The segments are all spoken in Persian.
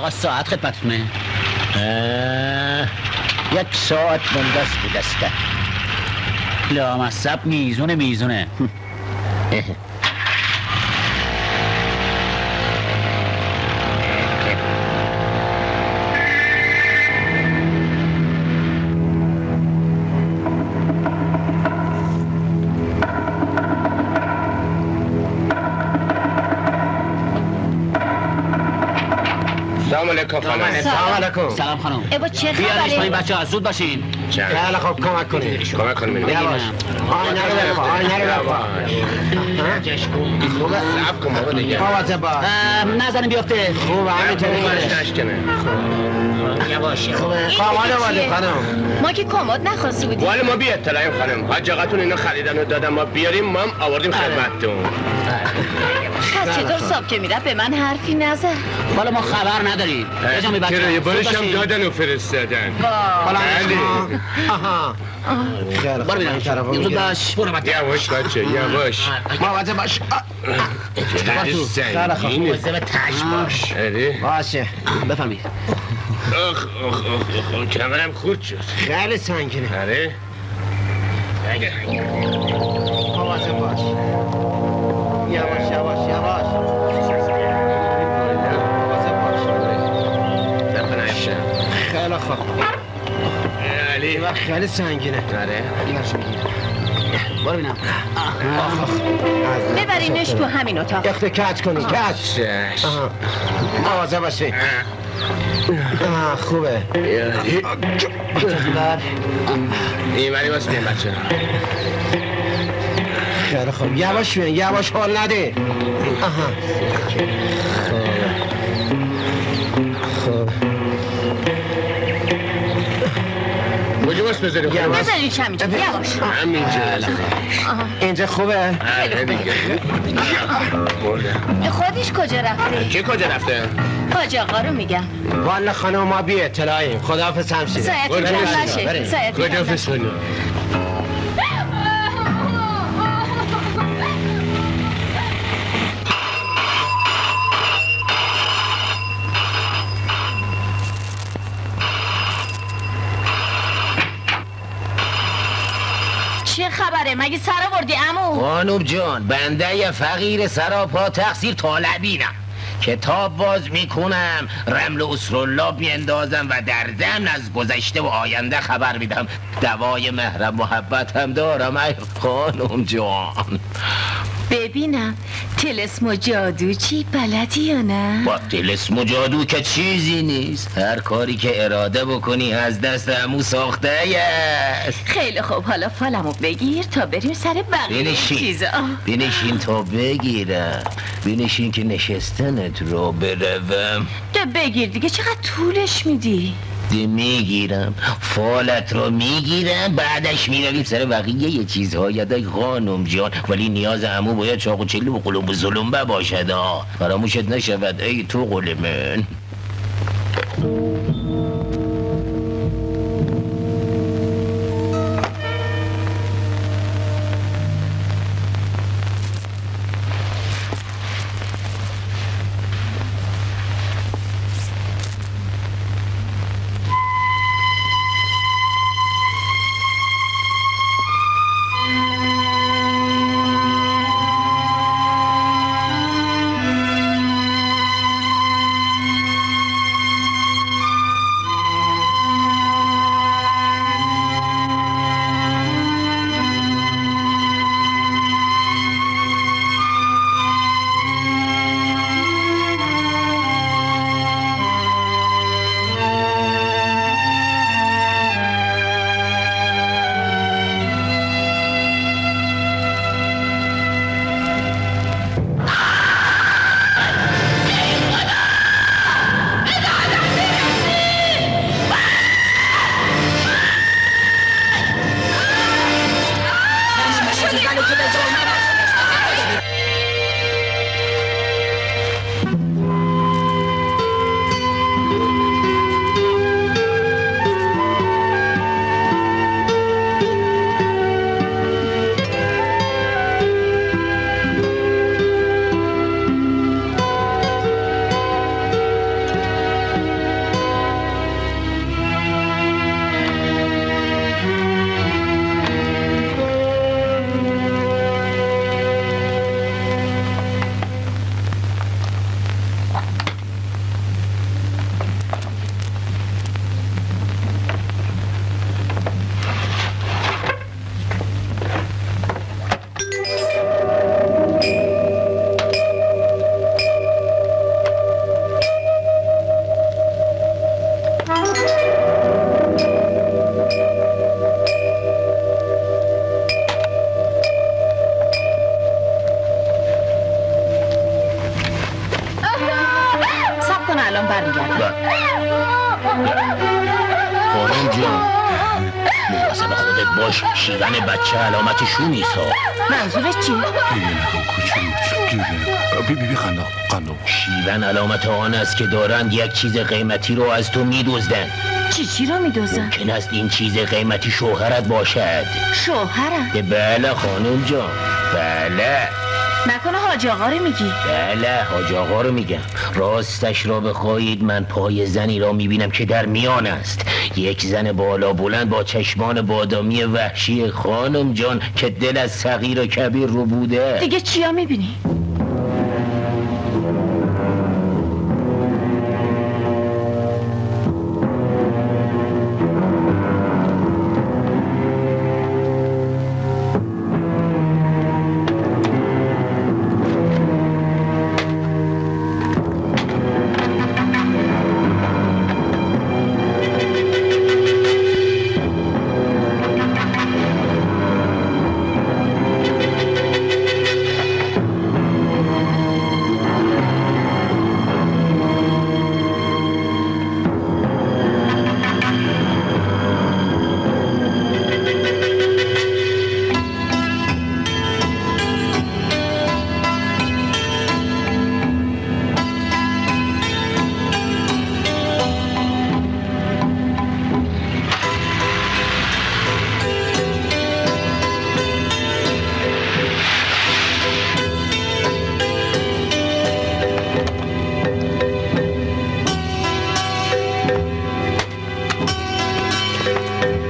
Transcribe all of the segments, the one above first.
آقا ساعت خدمتتونه. 1 ساعت مونده است به دسته. لامصب میزونه. سلام علیکم خانم. سلام علیکم. سلام خانم. ابا چه بیارش خبره؟ پایین بچه‌ها زود باشین. خیلی خوب کمک کنید. کمک کنیم. یواش. آینه رو ببر. آینه رو ببر. خوبه. صبر کن بابا دیگه. مواظب باش. نزنیم بیفته. خوبه همینطوری برش میره. نشکنه. یواش. خوبه. کامل اومده خانم. ما که کمد نخواسته بودیم. ولی ما بی اطلاعیم خانم. حاج آقاتون اینو خریدن و دادن ما بیاریم ما هم آوردیم خدمتتون. پس چطور صاحب که میره به من حرفی نزد؟ حالا ما خبر نداریم. بجامی بچه‌ها. کرایه زود بارش هم باشین. دادن و فرستادن. حالا بله. آها. خیلی برو خوب. بیرون. این طرف رو زود میگیرم. باش. برو بچه. یواش بچه یواش. مواظب باش. خیلی سنگینه. مواظب تش باش. آره. باشه. بفرمایید. اخ کمرم خورد شد. خیلی سنگینه. آره. مواظب باش. یواش. مواظب باش. خیلی خوب. علی این وقت خیلی سنگینه. آره. اینش میگیرم. برو بینم. ببرینش تو همین اتاق. اخته کج کنی کج. شش. مواظب باشی. خوبه. این ولی باز بیم بچه. خیلی خوب. یواش حال نده. خوب. کجا باز بذاری خانم؟ بذارینش همینجا. یواش. همینجا. اینجا خوبه؟ آره دیگه. بردم. خودش کجا رفته؟ کی کجا رفته؟ حاج آقا رو میگم. والا خانم ما بی اطلاعیم. خداحافظ همشیره. ساعتی برو کم برو. نشه. ساعتی کجا کم نشه. فسخونی؟ چه خبره؟ مگه سر آوردی عمو؟ خانم جان بنده یه فقیر سراپا تقصیر طالبینم. کتاب باز میکنم رمل اسرالله میاندازم و در ضمن از گذشته و آینده خبر میدم. دوای مهر محبت هم دارم ای خانم جان. ببینم طلسم و جادو چی بلدی یا نه؟ با طلسم و جادو که چیزی نیست. هر کاری که اراده بکنی از دست همو ساخته است. خیلی خوب حالا فالمو بگیر تا بریم سر بقیه بنشین. چیزا. بنشین تا بگیرم. بنشین که نشستنت رو بروم. تو بگیر دیگه چقدر طولش میدی؟ میگیرم فالت رو میگیرم بعدش میرویم سر بقیه یه چیزها. یادای خانم جان ولی نیاز عمو باید چاق و چلی و قلوب و ظلمبه باشد. فراموشت نشود ای تو قل من. کن الان برمیگردم. خانم جان مواظب خودت باش، شیون بچه علامت شومیسا. منظورت چی؟ بی خنده. شیون علامت آن است که دارند یک چیز قیمتی رو از تو میدزدن. چی رو میدوزن؟ ممکن است این چیز قیمتی شوهرت باشد. شوهرم؟ بله خانم جان، بله. نکنه حاج آقا رو میگی؟ بله حاج آقا رو میگم. راستش را بخواهید من پای زنی را میبینم که در میان است، یک زن بالا بلند با چشمان بادامی وحشی خانم جان که دل از صغیر و کبیر رو بوده. دیگه چیا میبینی؟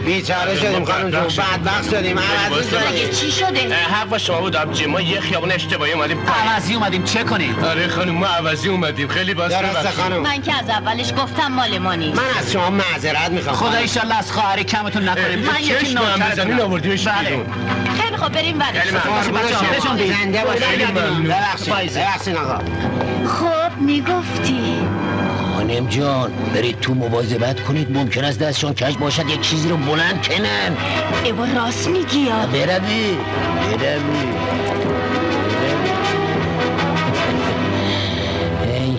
بیچاره شدیم خانم جون، بدبخت شدیم. مگه چی شده؟ حق با شما بود آبجی، ما یه خیابون اشتباهی اومدیم. عوضی اومدیم چه کنیم؟ آره خانم ما عوضی اومدیم، خیلی باز درسته خانم. من که از اولش گفتم مال ما نیست. من از شما معذرت میخوام. خدا ایشالله از خواهری کمتون نکنیم. من یکی نوکرتونم آوردیمش بیرون. خیلی خوب بریم بعد. زنده باشید. ببخشید آقا. خب میگفتی خانم جان برید تو مواظبت کنید، ممکن است دستشان کج باشد یک چیزی رو بلند کنن. ایوا راست میگی یا؟ بروی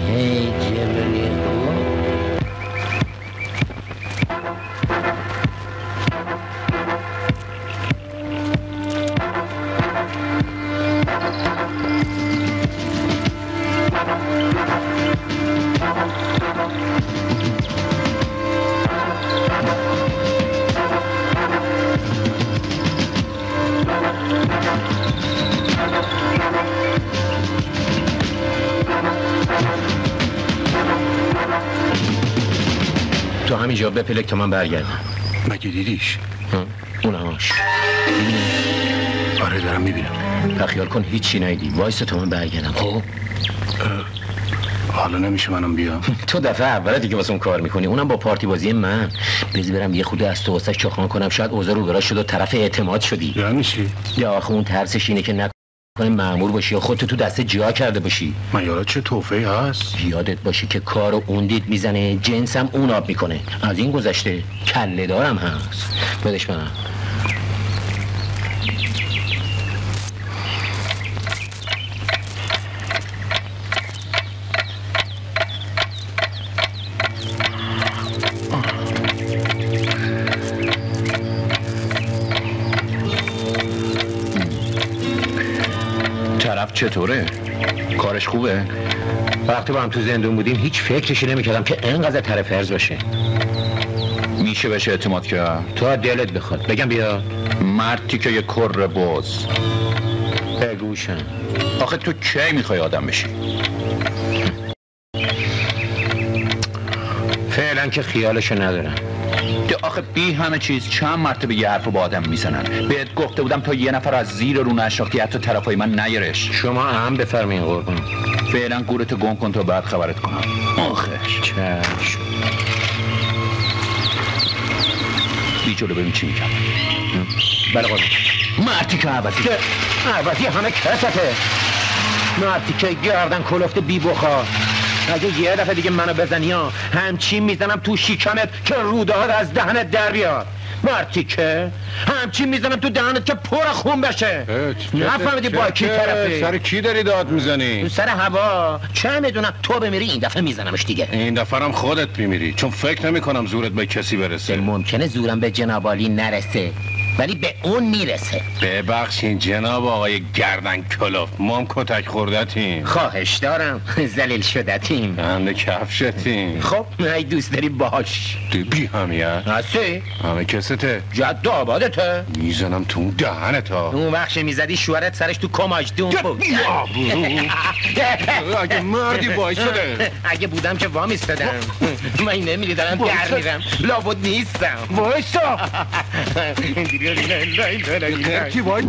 هی جبری تو همینجا بپلک تا من برگردم. مگه دیدیش؟ اون هماش. آره دارم میبینم. خیال کن هیچی ندیدی، وایس تا من برگردم. خب حالا نمیشه منم بیام؟ تو دفعه اوله دیگه واسه اون کار میکنی، اونم با پارتی بازی من. بذار برم یه خود از تو واسه چخان کنم، شاید اوضاع رو براش شد و طرف اعتماد شدی. یعنی چی؟ یا آخه اون ترسش اینه که نکنه مأمور باشی یا خودتو تو دست جا کرده باشی. من یادت چه توفه‌ای هست؟ یادت باشه که کارو اون دید میزنه، جنسم اون آب میکنه. از این گذشته کله دارم هست. بدش منم. طرف چطوره؟ کارش خوبه؟ وقتی با هم تو زندون بودیم هیچ فکرشی نمی‌کردم که اینقدر طرف ارز باشه. میشه بهش اعتماد کرد؟ تو از دلت بخواد بگم بیا. مردی که یه کر باز. بگوشم. آخه تو کی میخوای آدم بشی؟ فعلا که خیالشو ندارم. آخه بی همه چیز چند مرتبه یه حرف با آدم میزنن. بهت گفته بودم تا یه نفر از زیر رو نشناختی حتی طرفای من نیارش. شما هم بفرمایین قربان. فعلا گورتو گم کن تا بعد خبرت کنم. آخش چشم. بی جلو ببین چی میگم. بله قربان. مردی که عوضی همه کسته. مردی که گردن کلفته بی بخار. اگه یه دفعه دیگه منو بزنی ها همچین میزنم تو شیکمت که روده ها از دهنت در بیاد. مارتیکه همچین میزنم تو دهنت که پر خون بشه. نفهمیدی با کی طرفی؟ سر کی داری داد میزنی؟ سر هوا. چه میدونم تو بمیری این دفعه میزنمش دیگه. این دفعه هم خودت میمیری، چون فکر نمی کنم زورت به کسی برسه. ممکنه زورم به جناب عالی نرسه ولی به اون میرسه. ببخشین جناب آقای گردن کلوف، ما هم کتک خوردتیم. خواهش دارم. ذلیل شدتیم. بنده کفشتیم. خب ای دوست داری باش. بی همیت هستی؟ همه کسته جد آبادته. میزنم تو اون دهنتا. اون وقت میزدی شوهرت سرش تو کماجدون بود. اگه مردی وایساده. اگه بودم که وامی استدم. من نمیری دارم در میرم. لابد نیستم. وایسا کی وای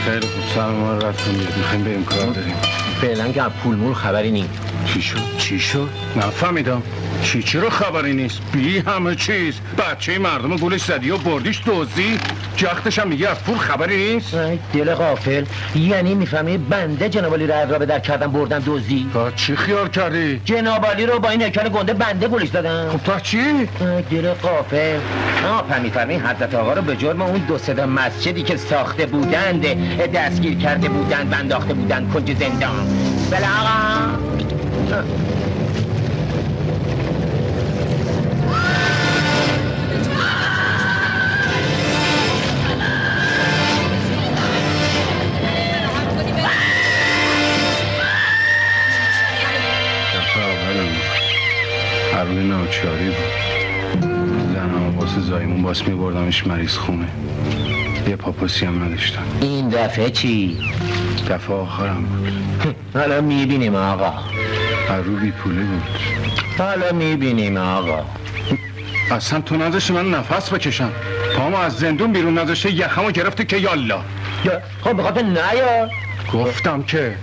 خیلی خوب سلام ما رفتم میخوایم بریم کار داریم. فعلا که پول مول خبری نیست. چی شد؟ نفهمیدم. چی رو خبری نیست؟ بی همه چیز. بچه مردم گولش زدی و بردیش دزدی، جختش هم میگه از پول خبری نیست. دل غافل، یعنی میفهمی بنده جناب عالی رو عقربه در کردم بردم دزدی؟ تا چی خیال کردی؟ جناب عالی رو با این هیکل گنده بنده گولش دادم. خب تا چی؟ دل غافل. میفهمی حضرت آقا رو به جرم اون 2 مسجدی که ساخته بودند دستگیر کرده بودند و انداخته بودند کنج زندان. بله آقا. حرون ناچاری بود. زنم واسه زایمون باس میبردمش مریض خونه. یه پاپاسی هم نداشتم. این دفعه چی؟ دفعه آخرم بود. حالا میبینیم آقا. حرو بی پوله بود. حالا میبینیم آقا. اصلا تو نذاشتی من نفس بکشم. پامو از زندون بیرون نذاشته یخمو گرفته که یالا. خب بخاطر نیا. گفتم که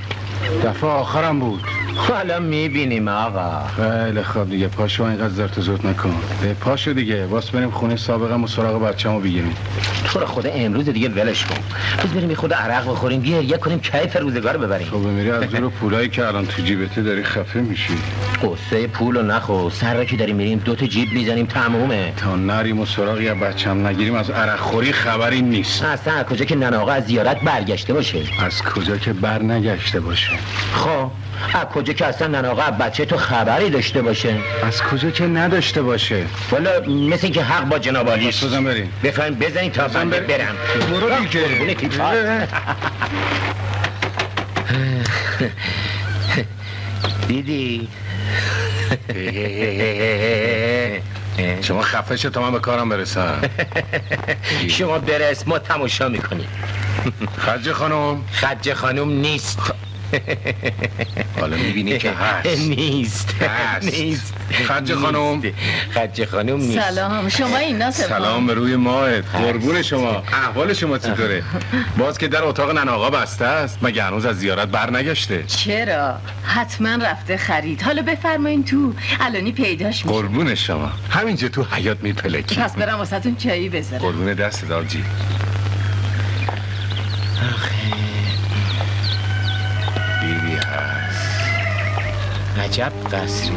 دفعه آخرم بود. حالا میبینیم آقا. خیلی خوب دیگه، پاشو اینقدر زرت و زورت نکن. پاشو دیگه، واس بریم خونه سابقم و سراغ بچه‌مو بگیریم. تو رو خدا امروز دیگه ولش کن. بس بریم خود عرق بخوریم، گریه کنیم، کیف روزگار ببریم. تو بمیری از زور پولایی که الان تو جیبته داری خفه میشی. قصه پولو نخور، سر را که داریم میریم 2 جیب میزنیم تمومه. تا نریم و سراغ یا بچه‌م نگیریم از عرق خوری خبری نیست. اصلا از کجا که ننه آقا از زیارت برگشته باشه؟ از کجا که بر نگشته باشه؟ خب از کجا که اصلا ننه آقا بچه تو خبری داشته باشه؟ از کجا که نداشته باشه؟ والا مثل اینکه حق با جناب عالی است. بزن بریم. بفرمایید بزنید تا من برم. برو دیگه. دیدی؟ شما خفه شد تا من به کارم برسم. شما برس، ما تماشا میکنیم. خجه خانم؟ خجه خانم نیست. حالا میبینی که هست. نیست. خجه خانم؟ خجه خانم نیست. سلام، شما اینا سلام به روی ماهت. قربون شما. احوال شما چطوره؟ باز که در اتاق ننه آقا بسته است، مگه هنوز از زیارت بر نگشته؟ چرا؟ حتما رفته خرید. حالا بفرمایین تو، الانی پیداش میشه. قربون شما. همینجا تو حیاط میپلکی. پس برم واسهتون چایی بذارم. قربون دست دارجی. بیبی هست. عجب قصری.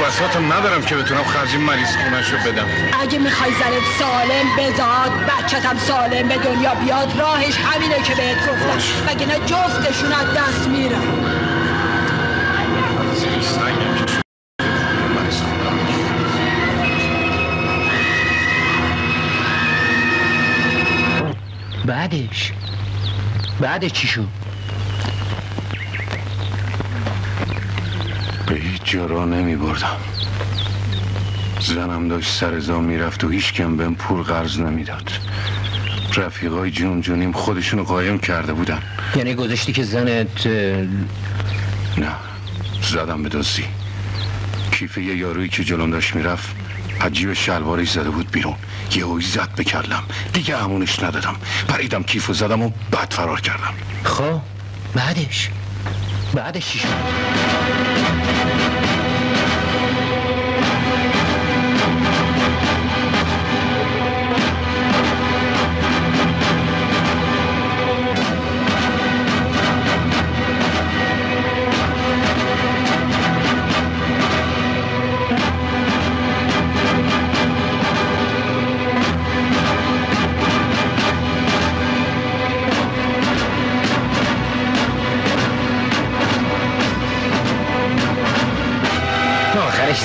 بساطم ندارم که بتونم خرج مریض خونه‌شو بدم. اگه میخوای زنت سالم بزاد بچه‌تم سالم به دنیا بیاد راهش همینه که بهت گفتم مگه نه جفتشون از دست میرن. بعدش چی شد؟ به هیچ جا را نمی بردم. زنم داشت سر زا میرفت و هیچ کم بهم پول قرض نمیداد. رفیقای جونیم خودشونو قایم کرده بودن. یعنی گذاشتی که زنت؟ نه، زدم به دزدی. کیف یه یارویی که جلوم داشت میرفت از جیب شلوارش زده بود بیرون. یهویی زد به کلم، دیگه امونش ندادم. پریدم کیفو زدم و بعد فرار کردم. خب بعدش چی شد؟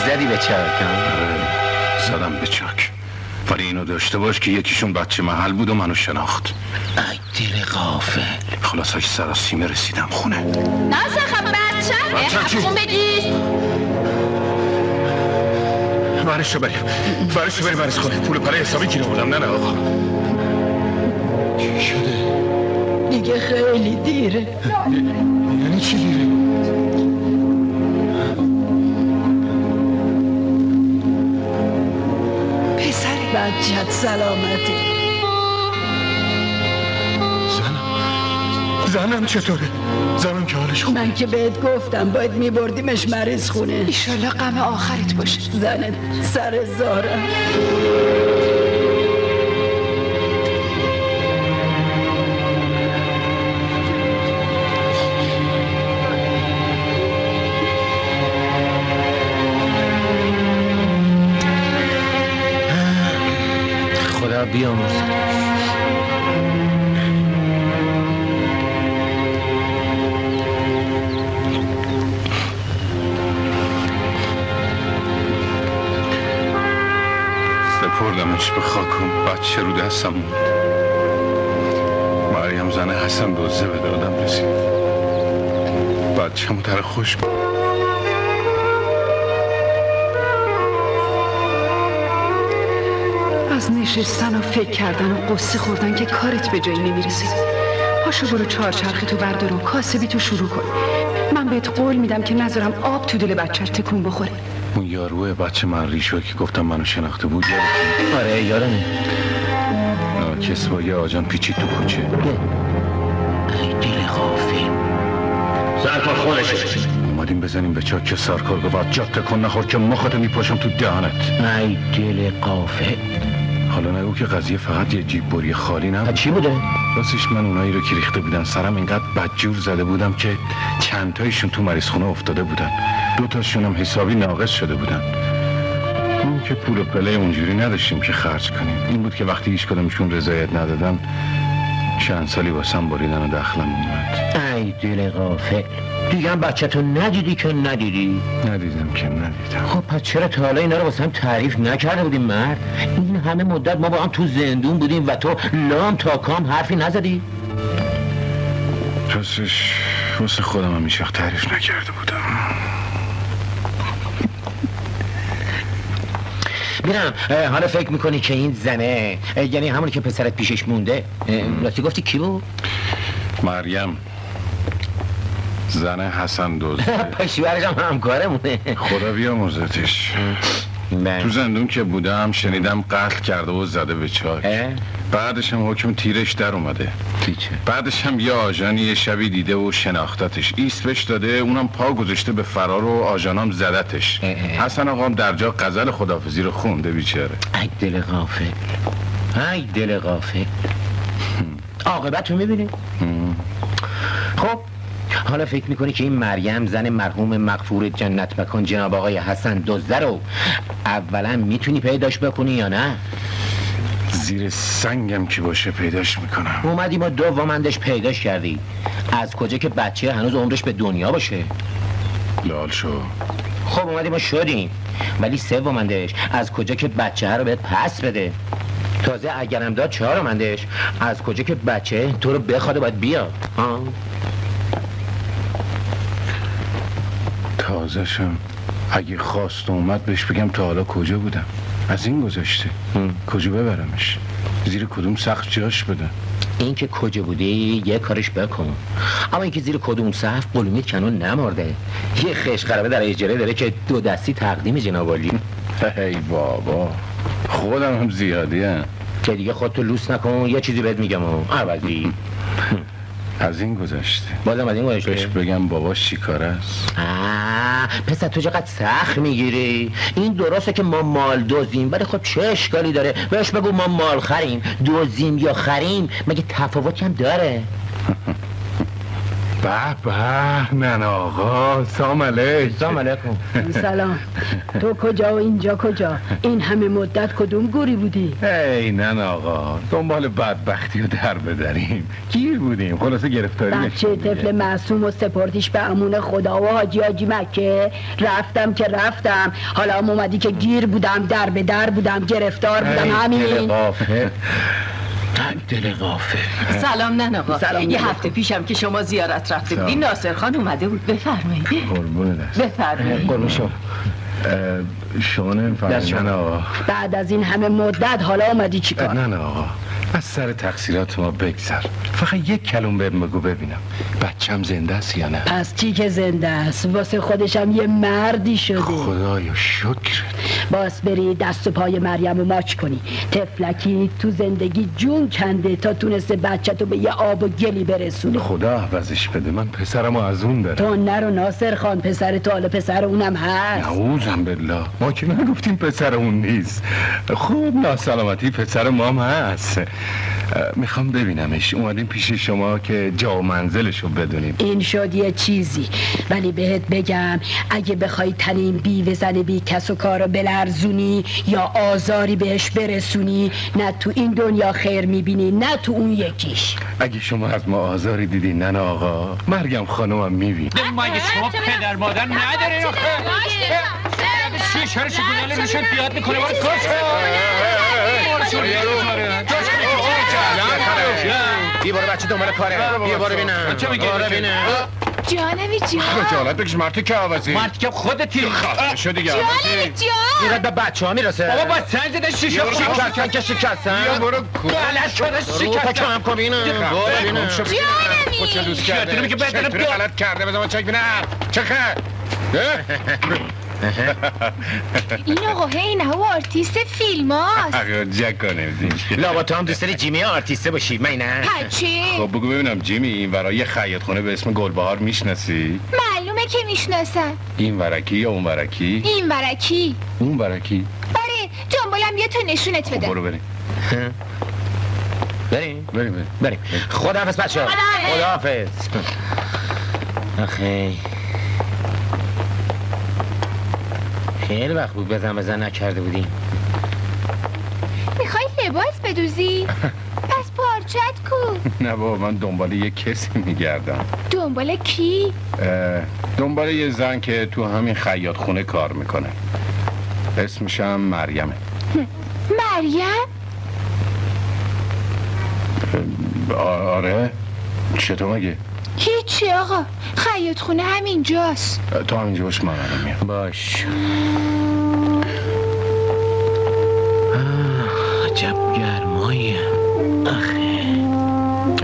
زدی به چاک؟ زدم به چاک، ولی اینو داشته باش که یکیشون بچه محل بود و منو شناخت. ای دل غافل. خلاصش سراسیمه رسیدم خونه. نازخم بچه چی؟ حقوقون بگیر. برش رو بریم برش خونه. پول پره حسابی گیره بودم. نه آقا چی شده؟ دیگه خیلی دیره. یعنی چی دیره؟ بچه‌ت سلامتی. زنم چطوره؟ زنم که حالش خوبه؟ من که بهت گفتم باید میبردیمش مریض خونه. ایشالله غم آخرت باشه. زنت سر زاره. بیامرز. سپردمش به خاکم. بچه رو دستم بود. مریم زن حسن دوزه به دادم رسید. بچه متر خوش بود. از نشستن و فکر کردن و قصه خوردن که کارت به جایی نمیرسه. پاشو برو چهارچرخی تو بردار و کاسبی تو شروع کن. من بهت قول میدم که نذارم آب تو دل بچه‌ت تکون بخوره. اون یاروه بچه من ریشو که گفتم منو شناخته بود یادم. آره یادمه. کسبا یه آجان پیچید تو کوچه. ای دل غافل. سرکار خودش. اومدیم بزنیم به چاک که سرکار گفت جا تکون نخور که مخاطو میپاشم تو دهنت. ای دل غافل. حالا نگو که قضیه فقط یه جیب بری خالی نبود. چی بوده؟ راستش من اونایی رو که ریخته بودن سرم اینقدر بدجور زده بودم که چند تایشون تو مریض خونه افتاده بودن. 2 تاشون هم حسابی ناقص شده بودن. اون که پول و پله اونجوری نداشتیم که خرج کنیم. این بود که وقتی هیچ کدومشون رضایت ندادن چند سالی واسم بریدن و دخلم اومد. ای دل غافل. دیگه هم بچه‌تو ندیدی که ندیدی؟ ندیدم که ندیدم. خب پس چرا تا حالا اینا رو واسه هم تعریف نکرده بودیم مرد؟ این همه مدت ما با هم تو زندون بودیم و تو لام تا کام حرفی نزدی؟ راستش واسه خودم هم هیچ وقت تعریف نکرده بودم. میرم حالا فکر میکنی که این زنه یعنی همونی که پسرت پیشش مونده راستی گفتی کی بود؟ مریم زن حسن دوزه. پشیورش هم همکارمونه. خدا بیامرزتش. تو زندون که بودم شنیدم قتل کرده و زده به چاک. بعدش هم حکم تیرش در اومده. بعدش هم یه آژانی یه شبی دیده و شناختتش، ایست بهش داده، اونم پا گذاشته به فرار و آژانام زدتش. حسن آقام در جا غزل خداحافظی رو خونده بیچاره. ای دل غافل. ای دل غافل. عاقبت رو میبینی؟ خب حالا فکر میکنی که این مریم زن مرحوم مغفور جنت مکان جناب آقای حسن دزده رو اولا میتونی پیداش بکنی یا نه؟ زیر سنگم که باشه پیداش میکنم. اومدی ما دومندش پیداش کردی. از کجا که بچه هنوز عمرش به دنیا باشه؟ لال شو. خب اومدی ما شدیم، ولی سومندش از کجا که بچه رو بهت پس بده؟ تازه اگرم داد چهارمندش از کجا که بچه تو رو بخواد و باید بیاد؟ تازهشم اگه خواست اومد بهش بگم تا حالا کجا بودم، از این گذاشته کجا ببرمش، زیر کدوم سقف جاش بدم. این که کجا بودی یه کارش بکن، اما این که زیر کدوم سقف قلومیت کنون نمارده. یه خشقربه در اجاره داره که 2 دستی تقدیم جناب عالی. ای بابا خودم هم زیادی هم. که دیگه خودتو لوس نکن، یه چیزی بهت میگم عوضی. از این گذشته بازم از این گذشته بهش بگم باباش چی کار است؟ پسر تو چقدر سخت میگیری. این درسته که ما مال دوزیم، ولی خب چه اشکالی داره؟ بهش بگو ما مال خریم. دوزیم یا خریم مگه تفاوتی هم داره؟ به به نن آقا، سلام علیکم. سلام علیکم. سلام. تو کجا و اینجا کجا؟ این همه مدت کدوم گوری بودی؟ ای نن آقا، دنبال بدبختی رو در بداریم، گیر بودیم، خلاصه گرفتاری بچه طفل معصوم و سپردیش به امون خدا و حاجی مکه. رفتم که رفتم، حالا هم اومدی که گیر بودم، در به در بودم، گرفتار بودم. همین دل غافل. سلام نن آقا. سلام. یه هفته پیشم که شما زیارت رفته بودی ناصر خان اومده بود. بفرمایید. قربون دست. بفرمایید. قربون شما نمی‌فهمید نه آقا. بعد از این همه مدت حالا اومدی چی کار؟ نه آقا، از سر تقصیرات ما بگذر. فقط یک کلمه بهم بگو ببینم بچم زنده است یا نه؟ پس چی که زنده است؟ واسه خودشم یه مردی شده. خدایا شکر. باز بری دست و پای مریم رو ماچ کنی. طفلکی تو زندگی جون کنده تا تونسته بچه تو به یه آب و گلی برسونه. خدا عوضش بده، من پسرمو از اون دارم. تو نرو ناصر خان، پسر تو حالا پسر اونم هست. نعوذم بالله، ما که نگفتیم پسر اون نیست. خوب ناسلامتی پسر مام هست. میخوام ببینمش. اومدیم پیش شما که جا و منزلشو بدونیم. این شد یه چیزی، ولی بهت بگم اگه بخوای تنین بی زن بی کس و کارو بلرزونی یا آزاری بهش برسونی، نه تو این دنیا خیر میبینی نه تو اون یکیش. اگه شما از ما آزاری دیدی نه آقا، مریم خانومم میبین. مگه شما پدر مادر نداره آخه؟ شیشه رو شکونه روشن بیاد میکنه باید بی بارو بچه دنبال کاره. بی بارو بینم. چه میگه؟ جانمی جان. خجالت بکش مرتی که عوضی. مرتی که خودتی. شو دیگه عوضی. جانمی جان. ایراد به بچه ها میرسه. بابا با سنگ زده شیشه شکستن که شکستن. بیا برو غلط شده شکستن. کم کن بینم. برو بینم. جانمی. چطوری میگه بدنم چطوری غلط کرده بذار من چک بینم. چخه؟ این آقا این هوا آرتیست فیلم هاست. جک کنیم لابا تو هم دوست داری جیمی آرتیسته باشی من نه؟ پچه؟ خب بگو ببینم جیمی، این ورای یه خیاط خونه به اسم گلبهار میشناسی؟ معلومه که میشناسم. این ورکی یا اون ورکی؟ این ورکی. اون ورکی؟ آره جنبالم بیا تا نشونت بده. برو بریم. بریم. خداحافظ بچه ها. خداحافظ. آخه خیلی وقت بود بزن نکرده بودیم. میخوای لباس بدوزی؟ پس پارچت کو؟ نه بابا من دنبال یه کسی میگردم. دنبال کی؟ دنبال یه زن که تو همین خیاط خونه کار میکنه. اسمش هم مریمه. مریم؟ آره چطور مگه؟ هیچی آقا، خیاط خونه همینجاست. تو همینجا باش من میام. باش. عجب گرماییه. آخه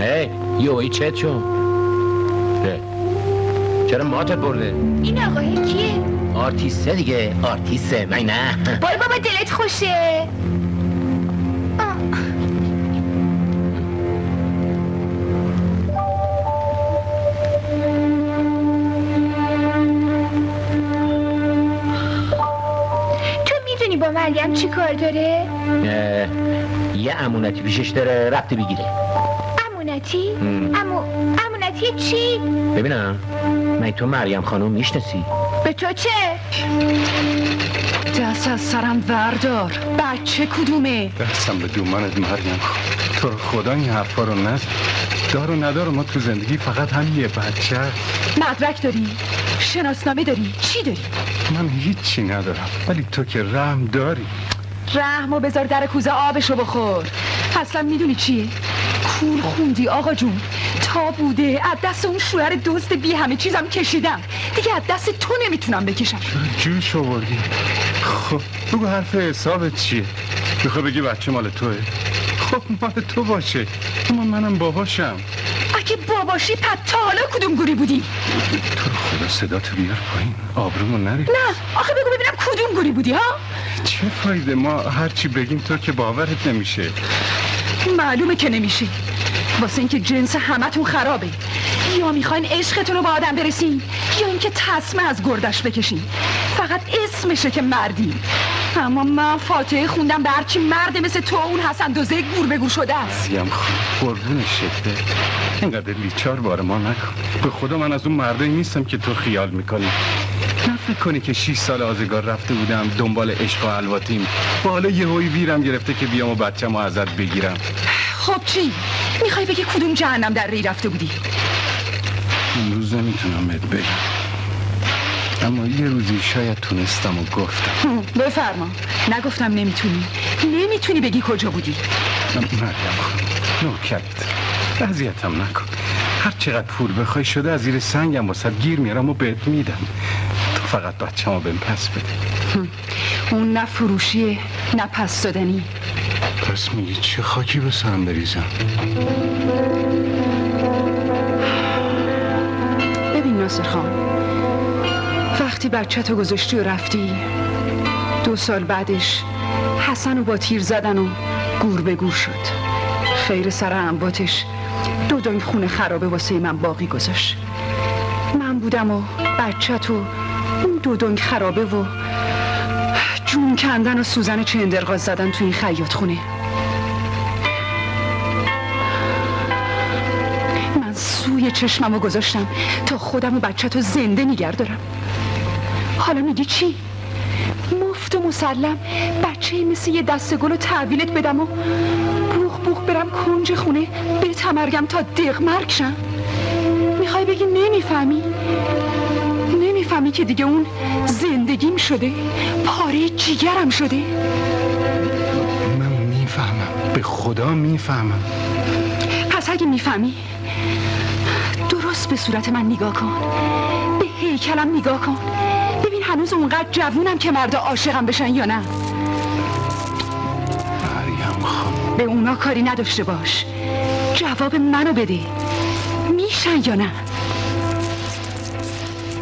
هی یوی چت شو. چرا ماتت برده؟ این آقای کیه؟ آرتیسته دیگه. آرتیسته من نه. بای بابا دلت خوشه. با مریم چی کار داره؟ یه امونتی پیشش داره رفته بگیره. امونتی؟ لعنتی چی؟ ببینم من تو مریم خانم میشناسی؟ به تو چه؟ دست از سرم وردار. بچه کدومه؟ دستم به دومانت مریم. تو رو خدا این حرفا رو نزن. دار و ندار ما تو زندگی فقط هم یه بچه. مدرک داری؟ شناسنامه داری؟ چی داری؟ من هیچی ندارم ولی تو که رحم داری. رحمو بذار در کوزه آبشو بخور. اصلا میدونی چیه؟ کور خوندی آقا جون. تا بوده از دست اون شوهر دوست بی همه چیزم کشیدم، دیگه از دست تو نمیتونم بکشم. جوش آوردی. خب بگو حرف حسابت چیه؟ میخوای بگی بچه مال توه؟ خب مال تو باشه اما منم باباشم. اگه باباشی پد تا حالا کدوم گوری بودی؟ تو رو خدا صداتو بیار پایین، آبرومو نری. نه آخه بگو ببینم کدوم گوری بودی ها؟ چه فایده؟ ما هرچی بگیم تو که باورت نمیشه. معلومه که نمیشه، واسه اینکه جنس همتون خرابه. یا میخواین عشقتون رو با آدم برسین یا اینکه تسمه از گردش بکشین. فقط اسمشه که مردی. اما من فاتحه خوندم به هرچی مرد مثل تو اون حسن دوزه گور به گور شده است. مریم خون قربون شکله اینقدر لیچار بار ما نکن. به خدا من از اون مردایی نیستم که تو خیال میکنی. نه فکر کنی که 6 سال آزگار رفته بودم دنبال عشق و الواتیم و حالا یهویی ویرم گرفته که بیام و بچه‌مو ازت بگیرم. خب چی؟ میخوای بگی کدوم جهنم در ری رفته بودی؟ امروز نمیتونم بهت بگم اما یه روزی شاید تونستم و گفتم. بفرما. نگفتم نمیتونی بگی کجا بودی. مریم خانم نوکرت اذیتم نکن. هر چقدر پول بخوای شده از زیر سنگم واسه گیر میارم و بهت میدم. تو فقط بچه‌مو بهم پس بده. اون نه فروشیه نه پس دادنی. پس میگی چه خاکی به سرم بریزم؟ ببین ناصر خان، وقتی بچه‌تو گذاشتی و رفتی 2 سال بعدش حسن رو با تیر زدن و گور به گور شد. خیر سر انباتش 2 دنگ خونه خرابه واسه من باقی گذاشت. من بودم و بچه‌تو اون 2 دنگ خرابه و جون کندن و سوزن چندرغاز زدن تو این خیاط خونه. من سوی چشممو گذاشتم تا خودم و بچه‌تو زنده نگهدارم. حالا میگی چی؟ مفت و مسلم بچه مثل یه دسته گل رو تحویلت بدم و بوخ بوخ برم کنج خونه بتمرگم تا دق مرگ شم؟ میخوای بگی نمیفهمی که دیگه اون زندگیم شده، پاره جیگرم شده؟ من میفهمم، به خدا میفهمم. پس اگه میفهمی درست به صورت من نگاه کن، به هیکلم نگاه کن، ببین هنوز اونقدر جوونم که مردا عاشقم بشن یا نه. مریم خانم به اونا کاری نداشته باش، جواب منو بده، میشن یا نه؟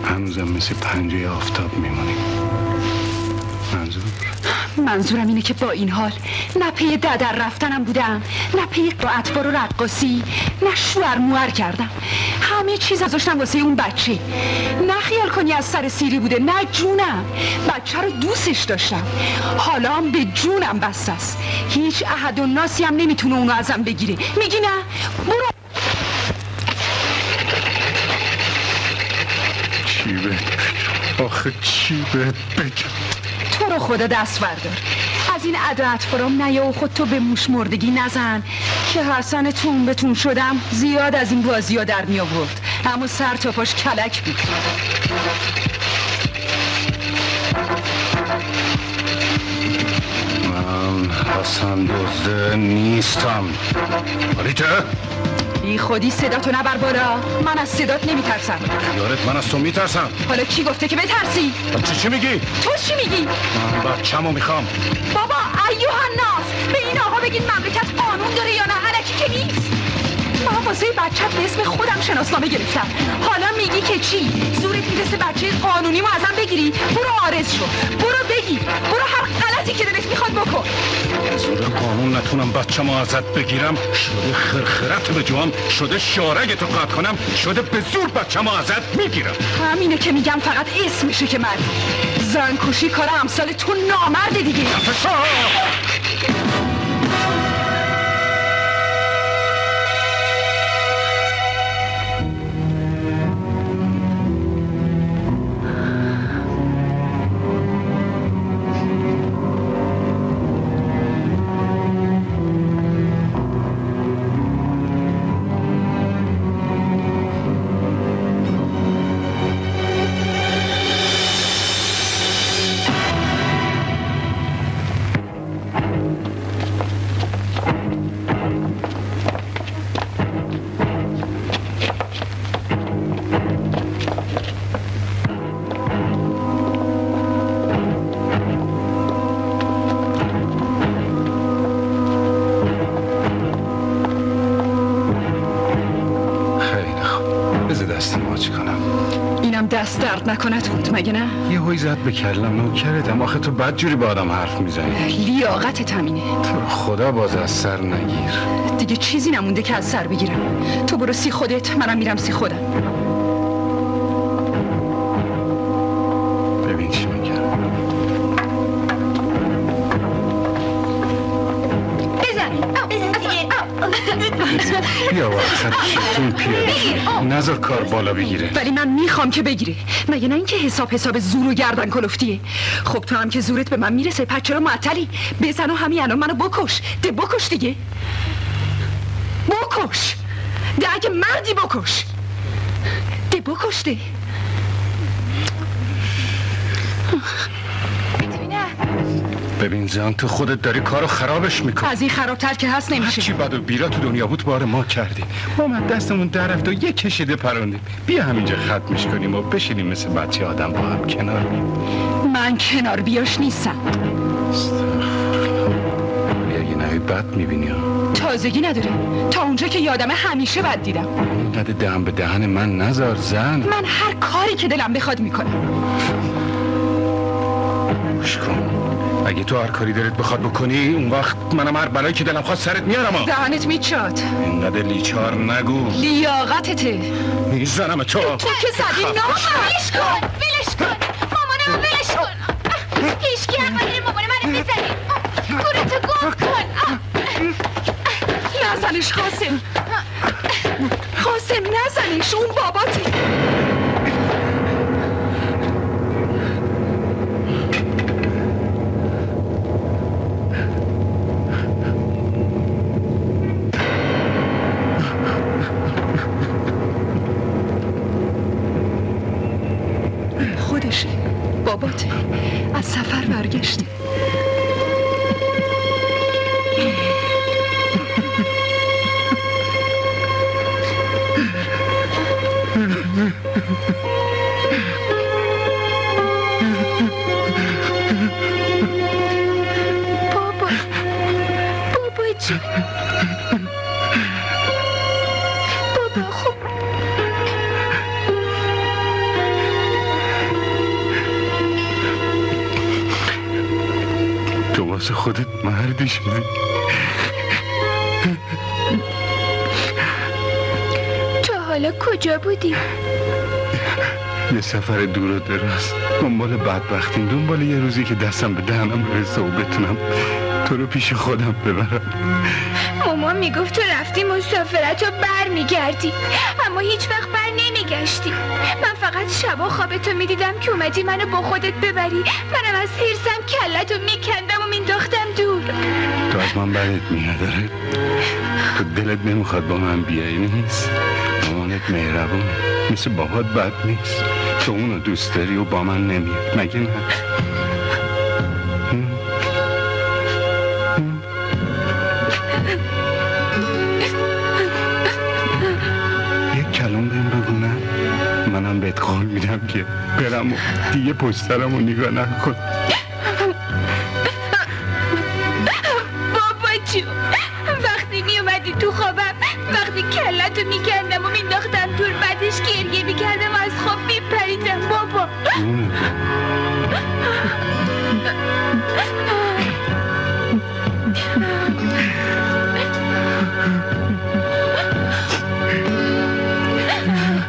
هنوزم مثل پنجه آفتاب میمونیم. منظورم اینه که با این حال نه پی ددر رفتنم بودم، نه پی اطوار و رقاصی، نه شوهر موهر کردم. همه چیز گذاشتم واسه اون بچه. نه خیال کنی از سر سیری بوده، نه جونم. بچه رو دوستش داشتم، حالا هم به جونم بسته است. هیچ احد و ناسی هم نمیتونه اونو ازم بگیره. میگی نه؟ برو. چی بهت بگم؟ آخه چی بهت بگم؟ تو رو خدا دست بردار از این عدت فرام نیا و خود تو به موش مردگی نزن که حسن تون بتون شدم زیاد از این بازی ها در می آورد، اما سر تا پاش کلک بود. من حسن دزده نیستم. ولی چه؟ بی خودی صداتو نبر بالا، من از صدات نمیترسم. یارت من از تو میترسم. حالا کی گفته که بترسی؟ چی میگی؟ تو چی میگی؟ من بچه‌مو میخوام. بابا ایوه الناس، به این آقا بگین مملکت قانون داره یا نه؟ الکی که نیست. من واسه بچت به اسم خودم شناسنامه گرفتم، حالا میگی که چی؟ زورت میرسه بچه قانونیمو ازم بگیری؟ برو عارض شو، برو بگی، برو هر غلطی که دلت میخواد بکن. زور قانون نتونم بچه‌مو ازت بگیرم، شده خرخرت به جوام، شده شارگتو قطع کنم، شده به زور بچه‌مو ازت میگیرم. همینه که میگم، فقط اسمشه که مرد. زن کشی کار امثال تو نامرده دیگه. دست درد نکند بود مگه نه؟ یه هوی زد به کلم نوکرتم. آخه تو بد جوری با آدم حرف میزنی. لیاقتت همینه. تو خدا باز از سر نگیر. دیگه چیزی نمونده که از سر بگیرم. تو برو سی خودت، منم میرم سی خودم. ببین چی میگم. بیا وقت شیطون پیاده نظر کار بالا بگیره. ولی من میخوام که بگیره. مگه نه اینکه حساب زور و گردن کلفتیه. خب تو هم که زورت به من میرسه پس چرا معطلی؟ بزن و همین الان منو بکش. ده بکش دیگه. بکش. ده اگه مردی بکش. ده بکش ده. ببین زن تو خودت داری کارو خرابش میکنی. از این خرابتر که هست نمیشه. هرچی بد و بیرا تو دنیا بود بار ما کردیم. ما من دستمون در رفت و یه کشیده پروندیم. بیا همینجا ختمش کنیم و بشینیم مثل بچه آدم با هم کنار بیم. من کنار بیاش نیستم. بیا یه نهی بد میبینی ها. تازگی نداره. تا اونجا که یادمه همیشه بد دیدم. اینقدر دهن به دهن من نذار زن. من هر کاری که دلم بخواد میکنم. گوش کن. اگه تو هر کاری دلت بخواد بکنی اون وقت منم هر بلایی که دلم خواست سرت میارم. دهنت میچاد. اینقدر لیچار نگو. لیاقتته. میزنم تو که زدی نامم. ولش کن ولش کن مامانم ولش کن. هیچکی حق نداره مامان منو بزنی. کورتو گم کن. نزنش قاسم. قاسم نزنش اون باباته. خودشه باباته. از سفر برگشته. بابا جون. بابا خوب. تو واسه خودت مردی شدی. تو حالا کجا بودی؟ یه سفر دور و دراز. دنبال بدبختیم. دنبال یه روزی که دستم به دهنم برسه و بتونم تو رو پیش خودم ببرم. مامان میگفت تو رفتی مسافرت رو بر میگردی اما هیچ وقت بر نمیگشتی. من فقط شبا خوابتو میدیدم که اومدی منو با خودت ببری. منم از حرصم کلتو میکندم و مینداختم دور. تو از من بدت میاد داره. تو دلت نمیخواد با من بیایی نیست. مامانت مهربون مثل بابات بد نیست. تو اونو دوست داری و با من نمیاد مگه نه؟ یک کلام بهم بگو نه. منم بهت قول میدم که برم و دیگه پشترم رو نگاه نکن. بابا جون وقتی میومدی تو خوابم وقتی کلتو میکندم و مینداختم دور بعدش گریه میکردم و از خواب میپریدم بابا.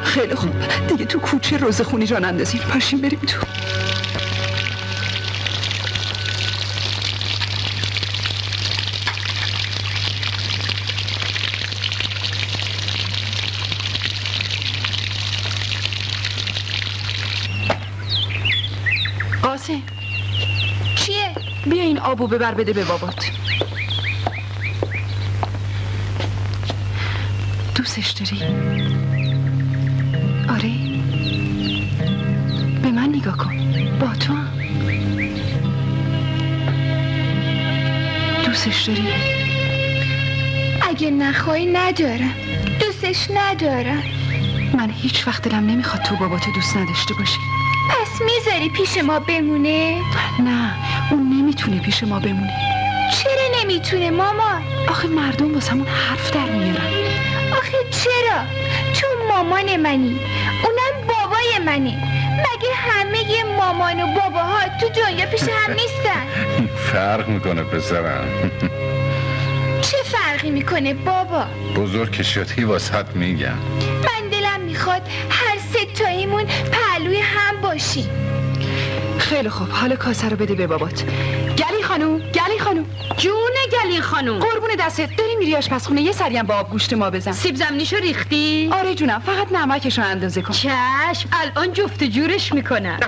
خیلی خوب دیگه تو کوچه روزخونی جان اندازین. پاشیم بریم تو. قاسم چیه؟ بیا این آبو ببر بده به بابات. دوستش داری؟ آره به من نگاه کن. با تو هم. دوستش داری؟ اگه نخوای ندارم. دوستش ندارم. من هیچ وقت دلم نمیخواد تو باباتو دوست نداشته باشی. پس میذاری پیش ما بمونه؟ نه اون نمیتونه پیش ما بمونه. چرا نمیتونه مامان؟ آخه مردم واسمون حرف در میارن. آخه چرا؟ چون مامان منی اونم بابای منی. مامان و باباها تو دنیا پیش هم نیستن. فرق میکنه پسرم. چه فرقی میکنه بابا؟ بزرگ که شدی واسط میگم. من دلم میخواد هر سه تاییمون پهلوی هم باشیم. خیلی خوب، حالا کاسه رو بده به بابات. گلی خانوم، گلی خانوم. جون گلی خانوم. قربون دستت. داری میری آشپزخونه یه سری هم با آب گوشت ما بزن. سیب زمینیشو ریختی؟ آره جونم، فقط نمکشو اندازه کن. چشم، الان جفت جورش میکنن.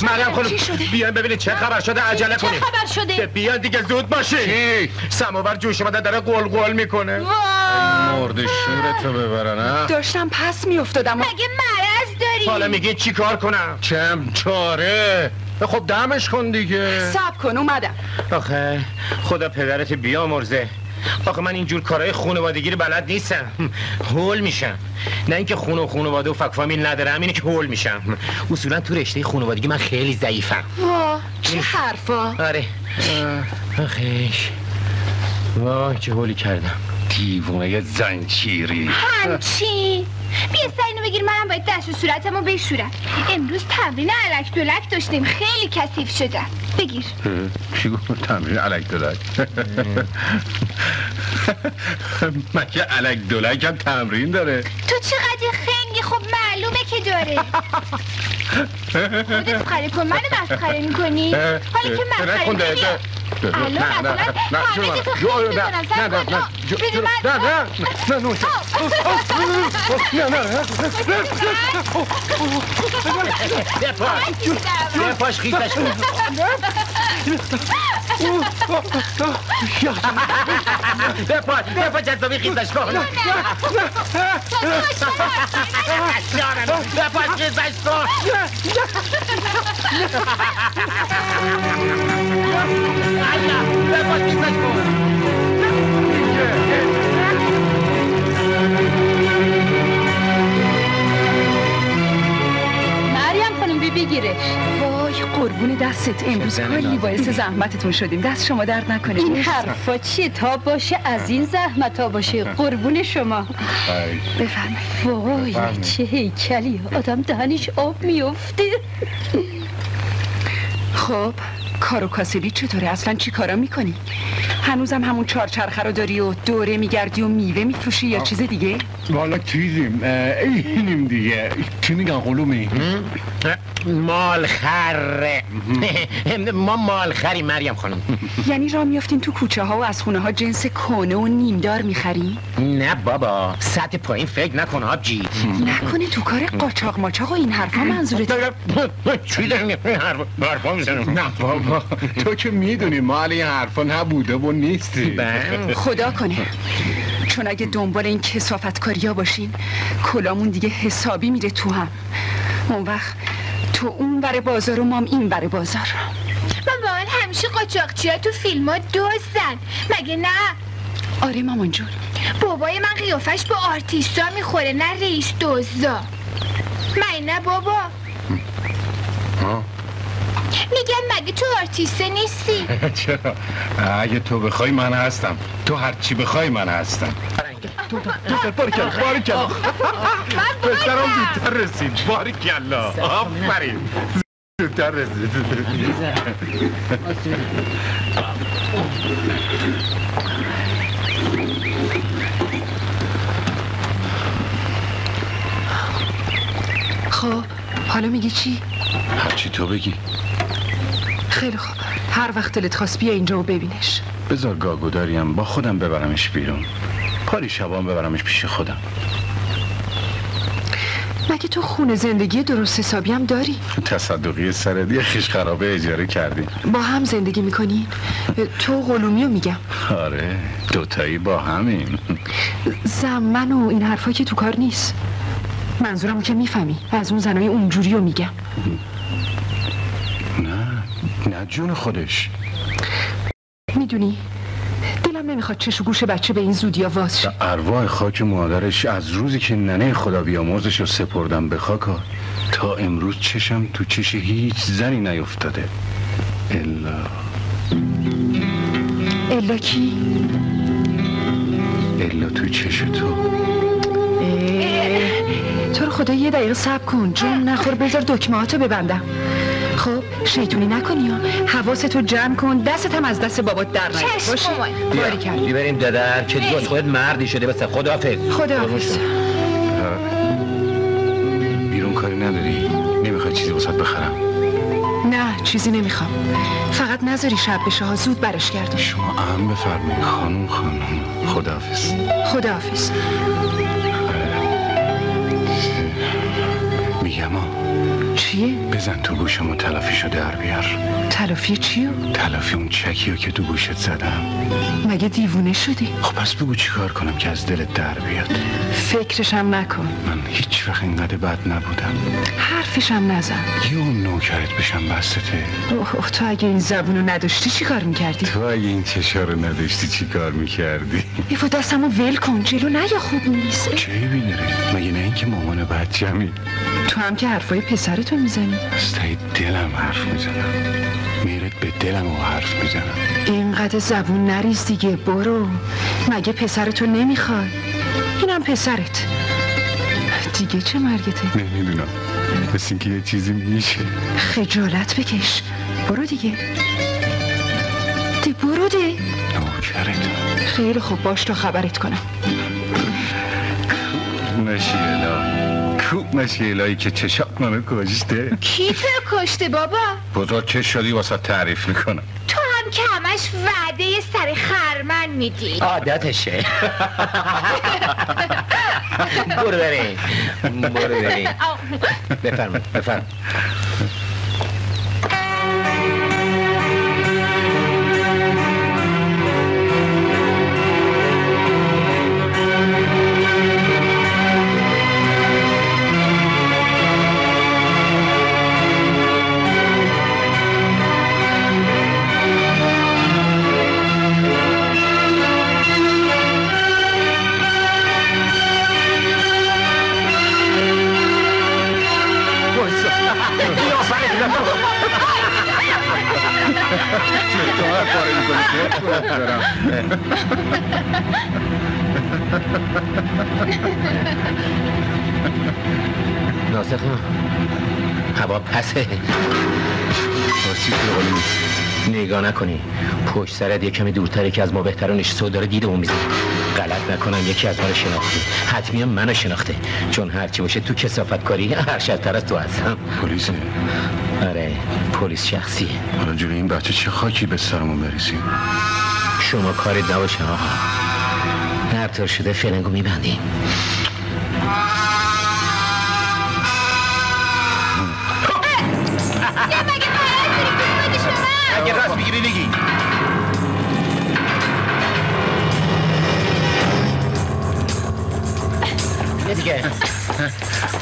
مریم خانم بیان ببینید چه خبر شده، عجله کنید. چه خبر شده؟ بیان دیگه زود باشید. سماور جوش اومده داره قل میکنه. مرد شورتو ببرن. داشتم پس میافتادم. مگه مرض داری؟ حالا میگین چی کار کنم؟ چم چاره. خب دمش کن دیگه. صبر کن اومدم. آخه خدا پدرت بیامرزه. آخه من اینجور کارهای خانوادگی رو بلد نیستم. هول میشم. نه اینکه خانواده و فک فامیل ندارم، اینه که هول میشم. اصولا تو رشته خانوادگی من خیلی ضعیفم. واه چه حرفا. آره. آخیش وای چه هولی کردم. دیوونه زنجیری. همچین بیا سرینو بگیر، منم باید دست و صورتمو بشورم. امروز تمرین الک دلک داشتیم، خیلی کثیف شدم. بگیر. چی گفت تمرین الک دلک؟ مگه الک دلک هم تمرین داره؟ تو چقدر خنگی، خب معلومه که داره. خودت مسخره کن، منو مسخره میکنی؟ حالا که مسخره کنی الان مثلا همه که تو خیلی میکنم سر کن. بده من پاش خیزش کن. بپا جذابی خیزش کن. بپا خیزش کن. بپا خیزش کن. مریم خانم بگیرش. وای قربون دستت، امروز کلی باعث زحمتتون شدیم. دست شما درد نکنه. این حرفا چیه؟ تا باشه از این زحمت ها باشه. قربون شما. بفرمایید. وای چه هیکلی، آدم دهنش آب میفته. خب کار و کاسبی چطوره؟ اصلا چی کارا میکنی؟ هنوزم همون چارچرخه رو داری و دوره میگردی و میوه میفروشی یا چیز دیگه؟ والا چیزیم اینیم دیگه. چی میگن قلومی؟ مالخره. ما مالخری مریم خانم. یعنی راه میافتین تو کوچه ها و از خونه ها جنس کهنه و نیمدار میخری؟ نه بابا، سطح پایین فکر نکن آبجی. نکنه تو کار قاچاق ماچاق و این حرفا منظورت؟ چی داریم حرفا میزنم؟ نه بابا تو که میدونی مال این حرفا نبوده و نیستی. خدا کنه، چون اگه دنبال این کثافتکاری ها باشین کلامون دیگه حسابی میره تو هم. اون وقت تو اون بر بازار و مام این بر بازار. من واقعا همیشه قاچاقچی ها تو فیلم ها دزدن، مگه نه؟ آره مامان جون. بابای من قیافش با آرتیستا میخوره، نه رئیس دزدا. من نه بابا. میگم مگه تو آرتیسته نیستی؟ چرا؟ اگه تو بخوای من هستم. تو هرچی بخوای من هستم. باریکلا باریکلا. پسرم زودتر رسید. باریکلا آفرین. زودتر رسید. خب حالا میگی چی؟ هرچی تو بگی. خیلی خوب، هر وقت دلت خواست بیا اینجا و ببینش. بذار گاگو داریم با خودم ببرمش بیرون. پاری شبان ببرمش پیش خودم. مگه تو خونه زندگی درست حسابی هم داری؟ تصدقی سردی خیش خرابه اجاره کردی. با هم زندگی میکنی؟ تو قلومی رو میگم. آره دوتایی با همین. زمن و این حرفا که تو کار نیست. منظورم که میفهمی، از اون زنای اونجوری رو میگم. نه جون خودش. میدونی دلم نمیخواد چش و گوش بچه به این زودیا واز شه. ارواح خاک مادرش از روزی که ننه خدا بیامرزش رو سپردم به خاکا تا امروز چشم تو چش هیچ زنی نیفتاده. الا کی؟ الا تو چش تو. تو رو خدا یه دقیقه صبر کن، جون نخور، بذار دکمه‌هاتو ببندم. خب شیطونی نکنی ها. حواستو جمع کن، دستت هم از دست بابات در نیار. چشم مامان. باری کرد. بیبریم دادر که دیگه خودت مردی شده. بس خداحافظ. خداحافظ. بیرون کاری نداری؟ نمیخوای چیزی واسات بخرم؟ نه چیزی نمیخوام. فقط نذاری شب بشه ها، زود برش گردون. شما اهم بفرمایید خانم. خداحافظ. خداحافظ. میگم چیه؟ بزن تو گوشم و تلافیشو در بیار. تلافی چیو؟ تلافی اون چکیو که تو گوشت زدم. مگه دیوونه شدی؟ خب پس بگو چی کار کنم که از دلت در بیاد. فکرشم نکن. من هیچ وقت اینقدر بد نبودم. حرفشم نزن. یه اون نوکرت بشم بستته. اوه تو اگه این زبونو نداشتی چی کار میکردی؟ تو اگه این چشا رو نداشتی چی کار میکردی؟ ایفا دستمو ول کن، جلو نیا خوب نیست. چه بیداره؟ مگه نه اینکه مامان بچمی؟ تو هم که حرفای پسرتو میزنی. از تایی دلم حرف میزنم. میرت به دلم و حرف میزنم. اینقدر زبون نریز دیگه، برو. مگه پسرتو نمیخوای؟ اینم پسرت. دیگه چه مرگته؟ نمیدونم، مثل اینکه یه چیزی میشه. خجالت بکش، برو دیگه. برو دی. نوکرت. خیلی خوب، باش تا خبرت کنم. نشیلایی که چشات منو کشته. کی تو کشته بابا؟ بزرگ چه شدی واسه تعریف میکنم. تو هم که همش وعده سر خرمن میدی. عادتشه. برو بریم. بفرم. ناصر خان هوا پسه. نگاه نکنی، پشت سرت یه کمی دورتره که از ما بهتره نشسته و داره دیدمون میزنه. غلط نکنم یکی از ما رو شناخته، حتمی منو شناخته، چون هرچی باشه تو کثافت کاری ارشدتر از تو هستم. پلیسه؟ آره پلیس شخصیه. حالا جلوی این بچه چه خاکی به سرمون بریسیم؟ شما کارت نباشه آقا، هر طور شده فلنگو میبندیم. اگه راست میگی بگی. یه دیگه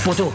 بودو.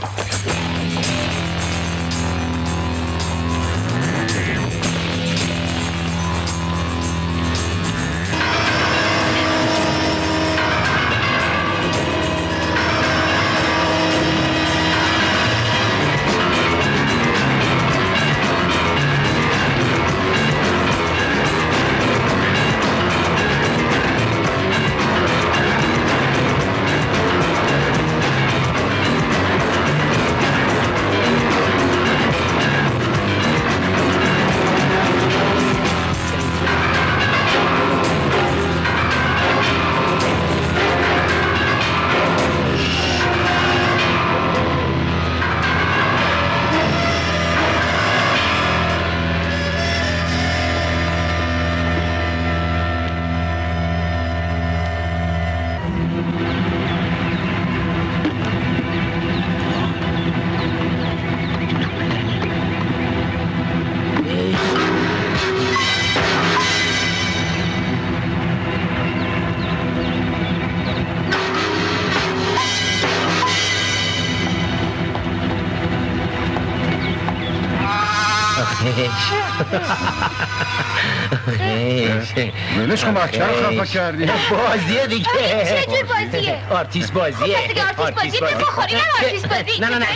ولش کن بچه رو خفا کردی. بازیه دیگه. چه جور بازیه؟ آرتیست بازیه. آرتیست بازی بخوری، نه آرتیست بازی. نه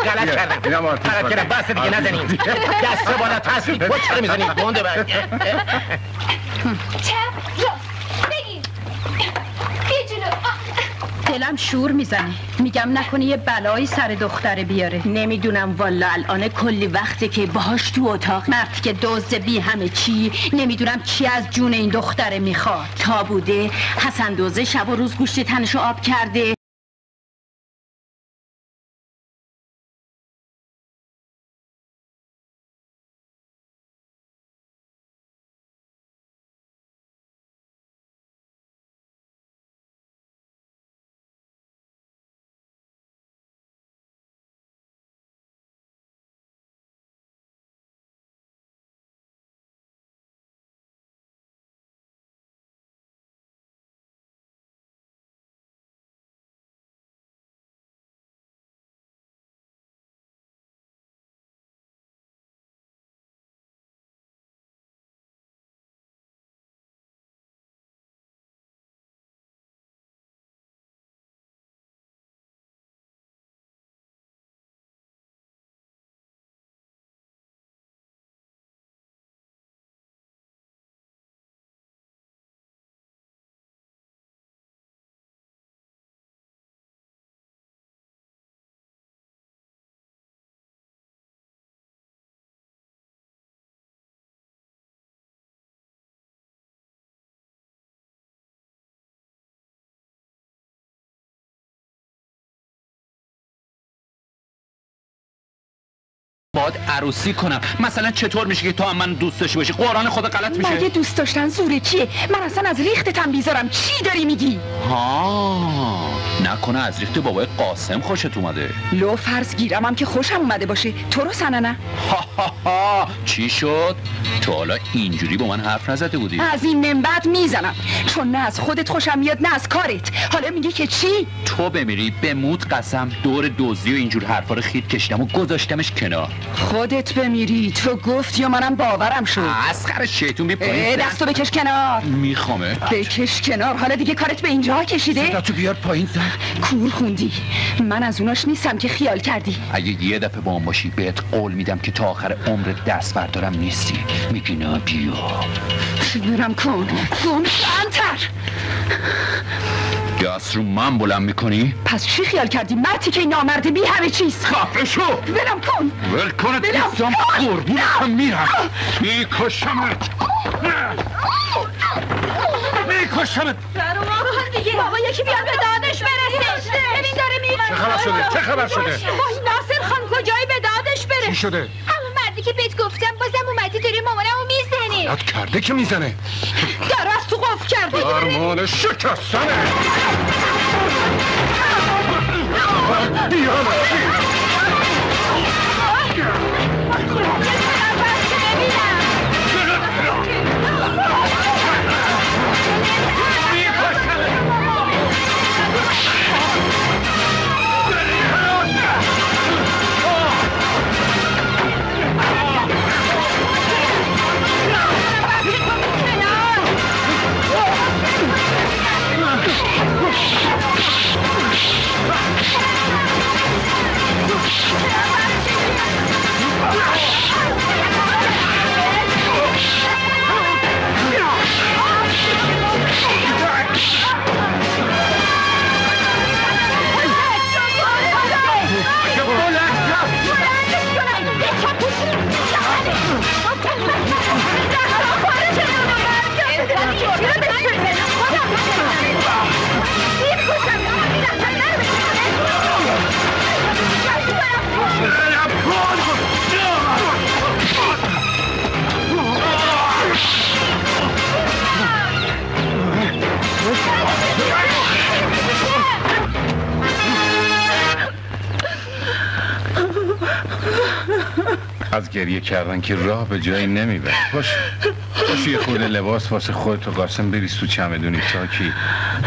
غلط کردم. اینم آرتیست بازی. غلط کردم، بس دیگه نزنیم. دست بالا تصویر پوچ چرا میزنیم؟ گنده برگ. چپ راست بگیر. بیا جلو. دلم شور میزنه. میگم نکنه یه بلایی سر دختره بیاره. نمیدونم والا الان کلی وقته که باهاش تو اتاق. مرد که دزد بی همه چی، نمیدونم چی از جون این دختره میخواد. تا بوده حسن دوزه شب و روز گوشت تنشو آب کرده. باید عروسی کنم. مثلا چطور میشه که تو هم من دوست داشته باشی؟ قرآن خدا غلط میشه. مگه دوست داشتن زوره چیه؟ من اصلا از ریختتم بیزارم. چی داری میگی؟ ها نکنه از ریخت بابای قاسم خوشت اومده؟ لو فرض گیرم هم که خوشم اومده باشه. تو رو سننه. چی شد؟ تو حالا اینجوری با من حرف نزده بودی؟ از این من بعد میزنم، چون نه از خودت خوشم میاد نه از کارت. حالا میگی که چی؟ تو بمیری به موت قسم دور دزدی و اینجور حرفا رو خیت کشیدم و گذاشتمش کنار. خودت بمیری. تو گفتی و منم باورم شد. اسخر شیطون بی پایین. دستو بکش کنار. میخوامه بکش کنار. حالا دیگه کارت به اینجا کشیده؟ صداتو بیار پایین زن. کور خوندی. من از اوناش نیستم که خیال کردی. اگه یه دفعه با هم باشی بهت قول میدم که تا آخر عمرت دست بردارم نیستی. میگی نه بیا. برم کن. گم انتر. دست رو من بلند میکنی؟ پس چی خیال کردی؟ مردی که نامرده بی همه چیز. خفه شو. ولم کن. ول کنت نیستم. قربونتم میرم. میکشمت. میکشمت. دیگه بابا یکی بیاد به دادش برسه. ببین داره میره. چه خبر شده؟ چه خبر شده؟ وای ناصر خان کجایی به دادش بره؟ چی شده؟ همون مردی که بهت گفتم بازم اومدی داری مامانمو میزنی. یاد کرده که میزنه. در از تو قفل کرده. فرمان شکستنه. دیانه از گریه کردن که راه به جایی نمیبره. باش یه خورده لباس واسه خودت و قاسم بریز تو چمدونی تاکی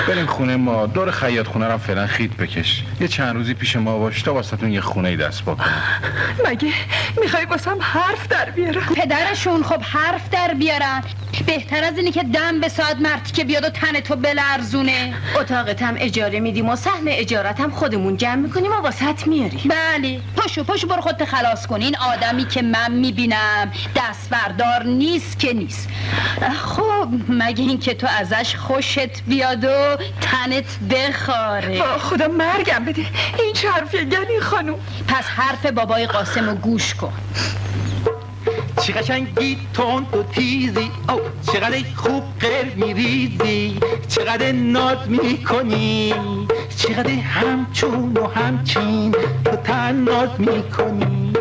بریم خونه ما. دور خیاط خونه رو فعلا خیت بکش. یه چند روزی پیش ما باش تا واسهتون یه خونه ای دست پا کنم. مگه میخوای واسم حرف در بیارم؟ پدرشون خب حرف در بیارن. بهتر از اینه که دم به ساعت مرتی که بیاد و تن تو بلرزونه. اتاقت هم اجاره میدیم و سهم اجارت هم خودمون جمع میکنیم و واسط میاریم. بله پاشو برو خودت خلاص کن. این آدمی که من میبینم دست بردار نیست که نیست. خب مگه این که تو ازش خوشت بیاد و تنت بخاره. خدا مرگم بده، این چه حرفیه گنی خانوم؟ پس حرف بابای قاسمو گوش کن. چه قشنگی تند و تیزی، او چقدر خوب قر میریزی، چقدر ناز میکنی، چقدر همچون و همچین تو تناز میکنی.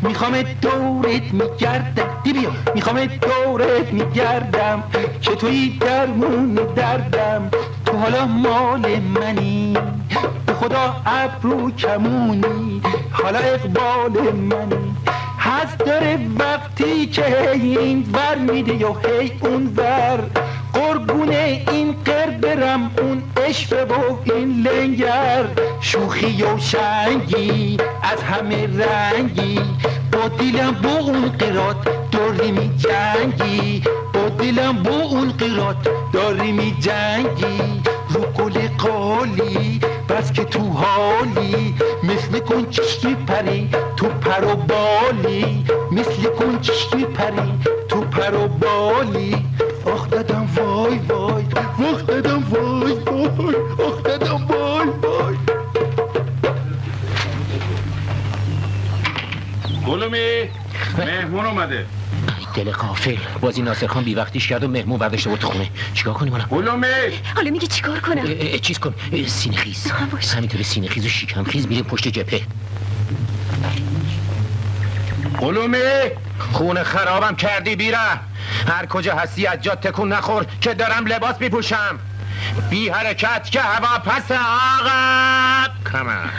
میخوام دورت میگردم بیا، میخوام دورت میگردم که توی درمون دردم، تو حالا مال منی، به خدا ابرو کمونی، حالا اقبال منی. هست داره وقتی که این ور میده یا هی اون ور، قربونه این قر برم اون عشق و این لنگر، شوخی و شنگی از همه رنگی، با دیلم با اون قرات داری می جنگی، با دیلم با اون قرات داری می جنگی. رو گل قالی بس که تو حالی، مثل گنجشک پری تو پر و بالی، مثل گنجشک پری تو پر و بالی. آخ دادم وای وای، آخ دادم وای وای، آخ دادم وای وای. گلومی مهمون اومده. دل غافل، بازی ناصر خان بی وقتیش کرد و مهمون برداشته بود خونه. چیکار کنیم الان؟ گلومی حالا میگی چیکار کنم؟ چیز کن، سینه خیز. همینطوری سینه خیز و شکم خیز میریم پشت جبهه. گلومی خونه خرابم کردی بیره. هر کجا هستی از جا تکون نخور که دارم لباس میپوشم. بی حرکت که هوا پس عقب. کمان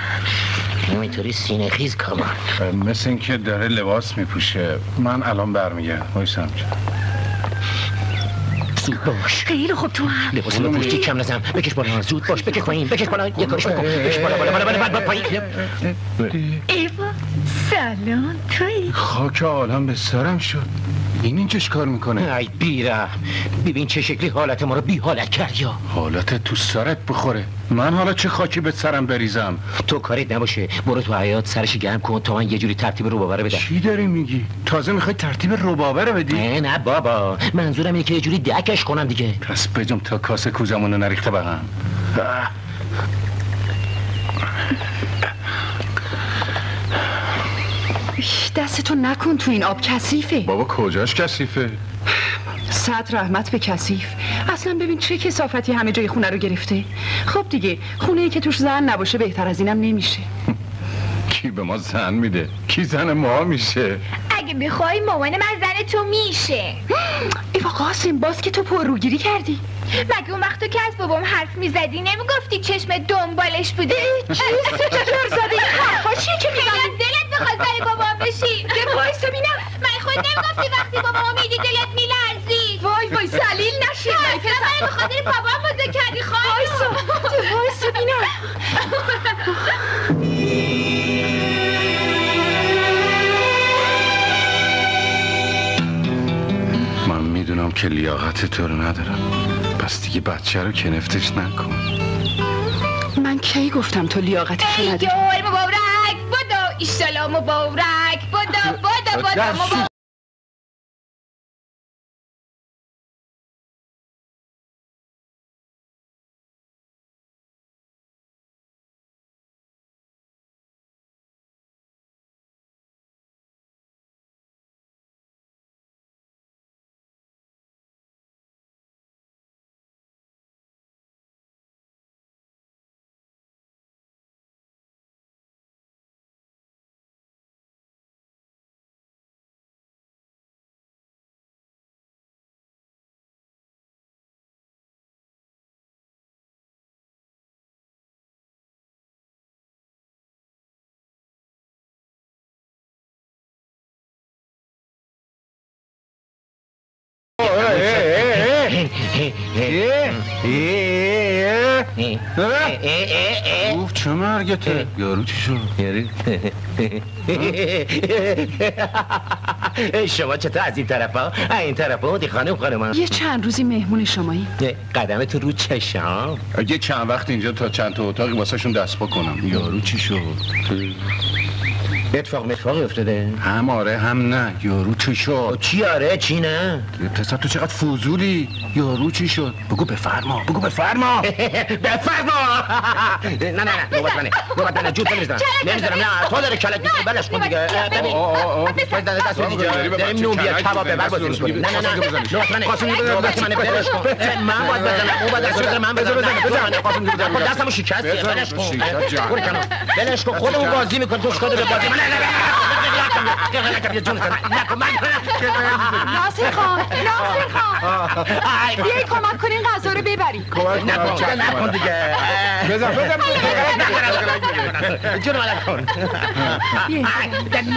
همینطوری سینه خیز کمان. مثل این که داره لباس میپوشه. من الان برمیگردم. وایسم زود باش. خیلی خوب تو هم لباس رو پوشتی کم نزم. بکش بالا. زود باش. بکش پایین. بکش بالا. یک کارش بکن. بکش بالا پایین. ایوا سلام توی. خاک عالم به سرم شد. این اینجا چیکار میکنه؟ ای بیره، ببین چه شکلی حالت ما رو بی حالت کرد. یا حالت تو سرت بخوره. من حالا چه خاکی به سرم بریزم؟ تو کاریت نباشه، برو تو حیاط سرش گرم کن تا من یه جوری ترتیب روبابره بدم. چی داری میگی؟ تازه میخوای ترتیب روبابره بدی؟ نه بابا، منظورم اینه که یه جوری دکش کنم دیگه. پس بجم تا کاسه کوزمونو نریخته بهم. دستتو نکن تو این آب، کثیفه. بابا کجاش کثیفه؟ صد رحمت به کثیف. اصلا ببین چه کثافتی همه جای خونه رو گرفته. خب دیگه خونه‌ای که توش زن نباشه بهتر از اینم نمیشه. کی به ما زن میده؟ کی زن ما میشه؟ اگه بخوای مامان من زن تو میشه. ایوا قاسم، باز که تو پرروگیری کردی. مگه اون وقت که از بابام حرف میزدی نمیگفتی چشم دنبالش بوده؟ چطور زده این حرفا چیه که میزنی؟ دلت میخواد برای بابام بشی. به وایسا بینم. من خود نمیگفتی وقتی بابامو میدی دلت میلرزی؟ وای سلیل نشی. من به خاطر بابام بوده کردی خانم. وایسا بینم. من میدونم که لیاقت تو رو ندارم، پس دیگه بچه رو کنفتش نکن. من کی گفتم تو لیاقتشو نداری؟ ایول مبارک بودو، ایشالا مبارک بودو مبارک. چه مرگته؟ یارو چی شد؟ شما چطور از این طرفا؟ این طرفا بودی خانم یه چند روزی مهمون شمایی؟ قدمت رو چشم. اگه چند وقت اینجا تا چند تا اتاقی واسهشون دست پا کنم. یارو چی شد؟ اتفاقی افتاده؟ هم آره هم نه. یارو چی شد؟ چی آره چی نه؟ پسر تو چقدر فضولی. یارو چی شد؟ بگو بفرما. بفرما. نه نوبت منه جود نمیذارم نه تو داره کلک میزنی بلش کن دیگه. ببین دست دیگه داریم نون بیا کباب ببر بازی میکنیم. نه نوبت منه بلش کن. من باید بزنم اون باید دست بزنم من بزنم دستمو شکست بلش کن خودمون بازی میکنیم تو شکاده به بازی من ناصر خان بیایی کمک کنین غذا رو ببریم. نکن دیگه بزن جون من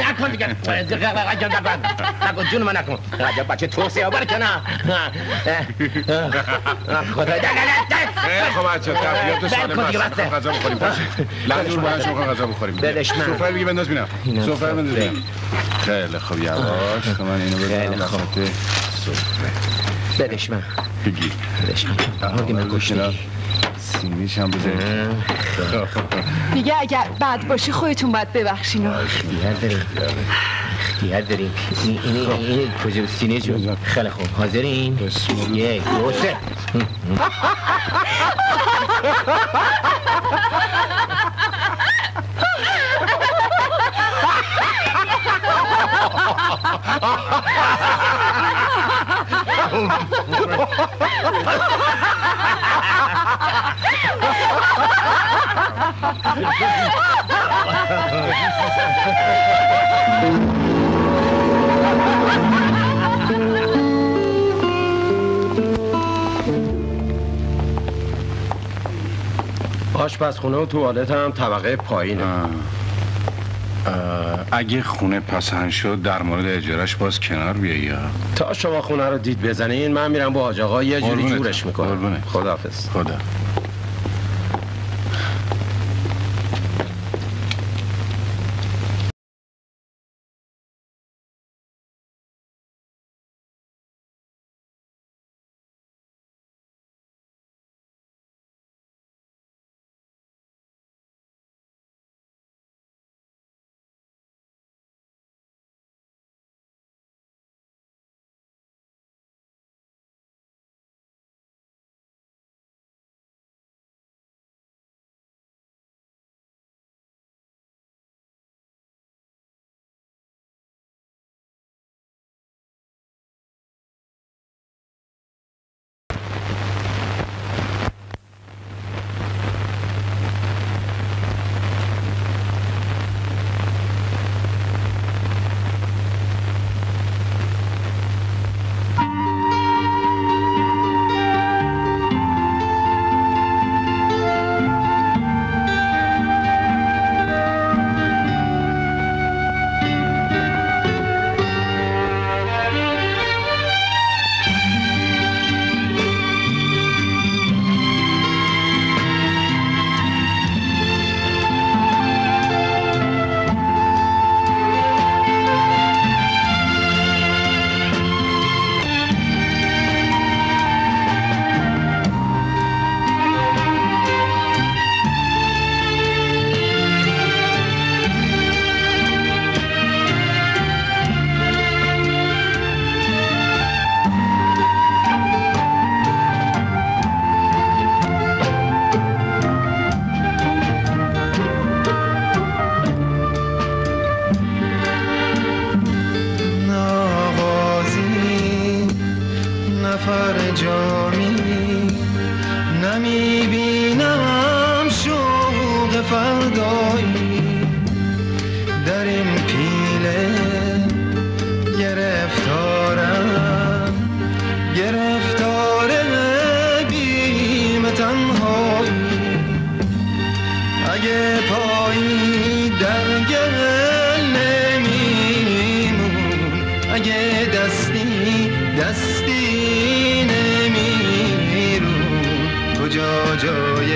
نکن دیگه نکن جون من نکن عجب بچه توسعه بار که نه خدا خب بچه تفریات سالم غذا بخوریم لحظه باید شما غذا بخوریم سفره بگی بنداز بینم سفره بنداز بینم خیلی خوب یواش من اینو بزنم وسط سفره بدش من بگی بدش من گوشتی سینیش هم بزنیم دیگه اگر بد باشی خودتون باید ببخشین. اختیار داریم این کجا سینه جون خیلی خوب حاضرین؟ یک دو سه آشپزخونه و توالت هم طبقه پایینه. اگه خونه پسند شد در مورد اجارش باز کنار بیایی. تا شما خونه رو دید بزنین من میرم با حاج آقا یه جوری جورش میکنم. خداحافظ. خدا. جای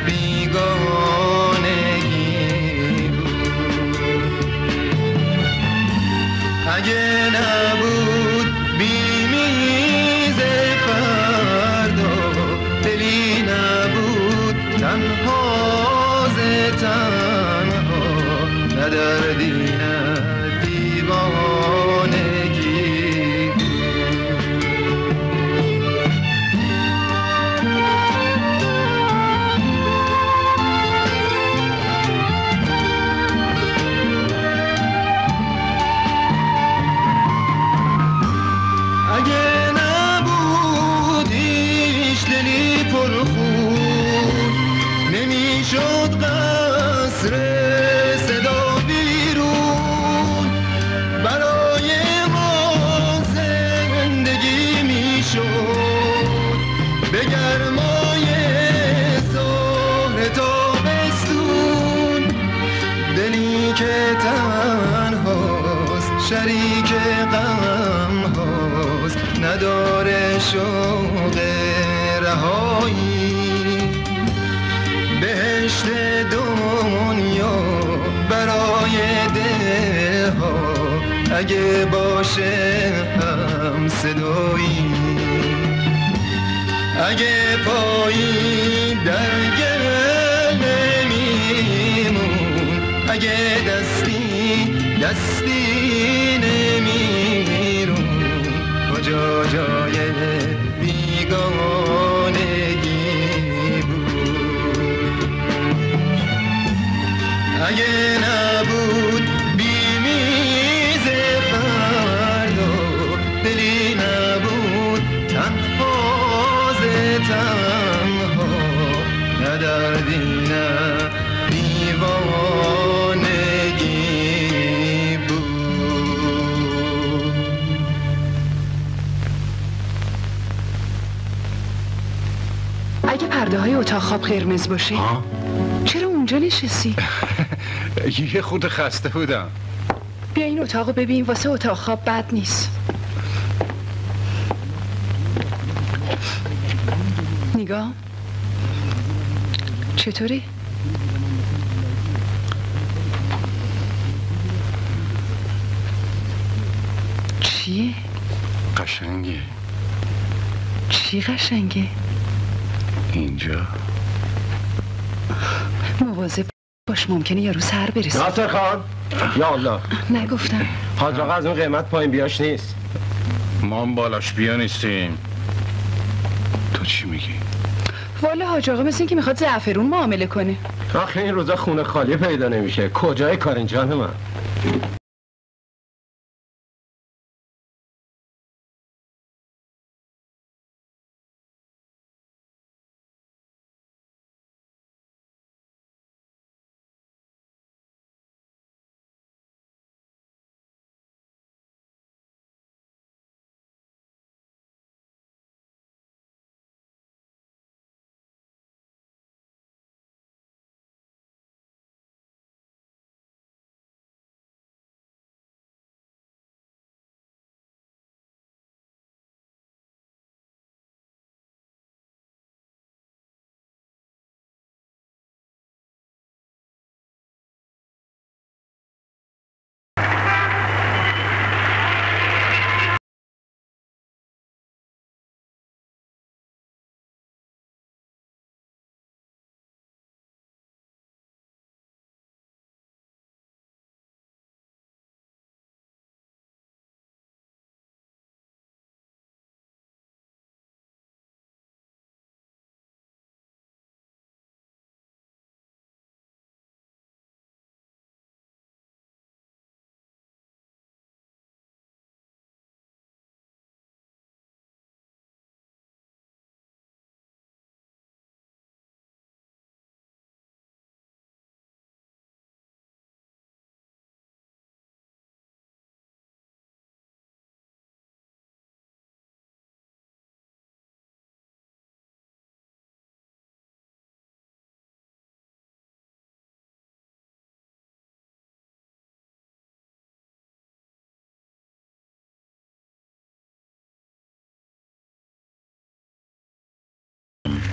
بیگانه نبود بیمیز فردا، دلی نبود تنها ز تنها، نه دردی نه دیوانگی بود. اگه نبود هیچ دلی پرخون، نمیشد قصر صدا بیرون، برای ما زندگی میشد به گرمای ظهر تابستون، دلی که تنهاست شریک غم هاست، نداره شوق رهایی، بهشت دنیا برای دلها اگه باشه هم صدایی، اگه پایی در گل نمیمون، اگه دستی نمیرون، کجا جای بیگانگی بود. اگه نبود بیمیز فردا، دلی نبود تنها ز تنها، نه دردی نه دیوانگی بود. اگه پرده های اتاق خواب قرمز باشه چرا اونجا نشستی؟ یه خود خسته بودم. بیا این اتاقو ببین، واسه اتاق خواب بد نیست. نگاه چطوری؟ چیه؟ قشنگه. چی قشنگه؟ اینجا مواظب باش، ممکنه یارو سر برسه. ناصر خان، یا الله، نگفتم حاج آقا از اون قیمت پایین بیاش نیست. ما هم بالاش بیا نیستیم. تو چی میگی؟ والا حاج آقا مثل این که میخواد زعفرون معامله کنه. آخه این روزا خونه خالی پیدا نمیشه. کجای کارین جان من؟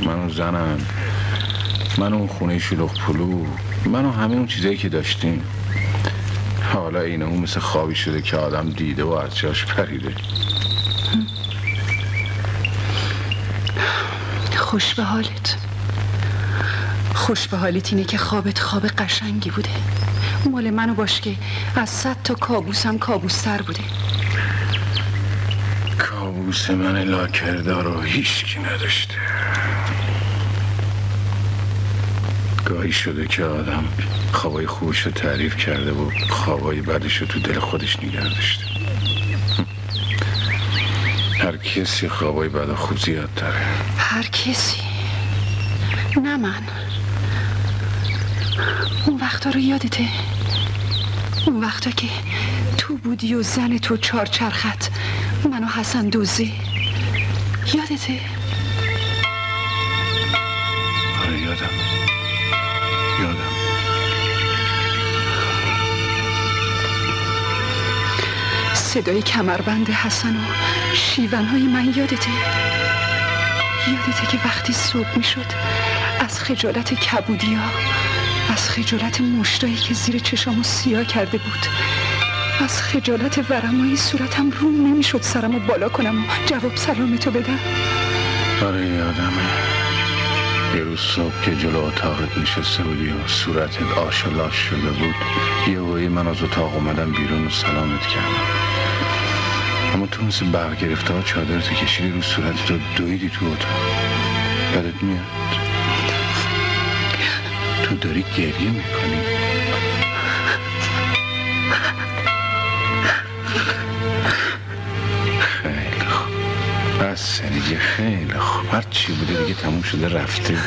من و زنم، من و اون خونه شلوغ پلو، من و همه اون چیزایی که داشتیم، حالا اینه اون مثل خوابی شده که آدم دیده و از جاش پریده. خوش به حالت. خوش به حالت اینه که خوابت خواب قشنگی بوده. مال منو باش که از 100 تا کابوسم کابوستر بوده. کابوس من لاکردار و هیچکی نداشته. گاهی شده که آدم خوابای خوبش رو تعریف کرده و خوابای بدش رو تو دل خودش نگه داشته. هر کسی خوابای بد و خوب زیاد داره. هر کسی؟ نه من. اون وقتا رو یادته؟ اون وقتا که تو بودی و زن تو چارچرخت من و حسن دوزی، یادته؟ آره یادم. صدای کمربند حسن و شیونهای من یادته؟ یادته که وقتی صبح می شد از خجالت کبودیا، از خجالت مشتایی که زیر چشامو سیاه کرده بود، از خجالت ورمای صورتم روم نمی شد سرمو بالا کنم و جواب سلامتو بدم. آره یادمه. یه روز صبح که جلو اتاقت نشسته بودی و صورتت آش و لاش شده بود، یه وقتی من از اتاق اومدم بیرون و سلامت کردم، اما تو مثل برق گرفته ها چادرتو کشیدی رو صورتت و دویدی تو اتاق. بدت میاد؟ تو داری گریه میکنی؟ خیلی خوب، بس دیگه، خیلی خوب. هر چی بوده دیگه تموم شده رفته.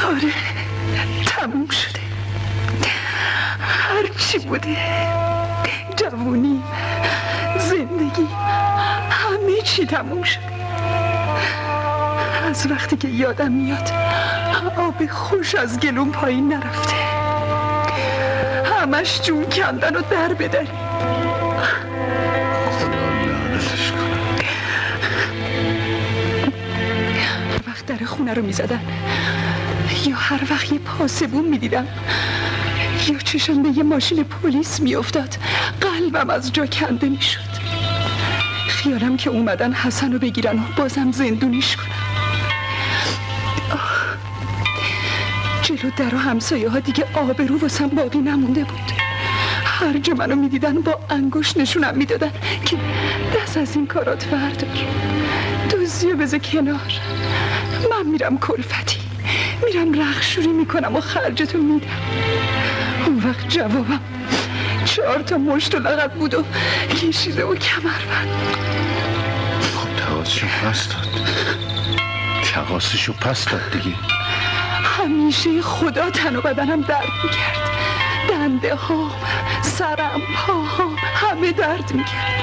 آره تموم شده. هر چی بوده، جوونی، زندگی، همه چی تموم شده. از وقتی که یادم میاد آب خوش از گلوم پایین نرفته، همش جون کندن و در بدری. وقت در خونه رو میزدن یا هر وقت یه پاسبون میدیدم یا چشم به یه ماشین پلیس میافتاد قلبم از جا کنده میشد. خیالم که اومدن حسن رو بگیرن و بازم زندونیش کنن. جلو در و همسایه ها دیگه آبرو واسم باقی نمونده بود. هر جا منو میدیدن با انگشت نشونم میدادن که دست از این کارات بردار، دوزیو بذار کنار. من میرم کلفتی، میرم رخشوری میکنم و خرجتو میدم. اون وقت جوابم 4 تا مشت و لغت بود و کشیده و کمربند. خب تقاضیشو پس داد، تقاضیشو پس داد دیگه. همیشه خدا تن و بدنم درد میکرد، دنده ها، سرم، پاها، همه درد میکرد.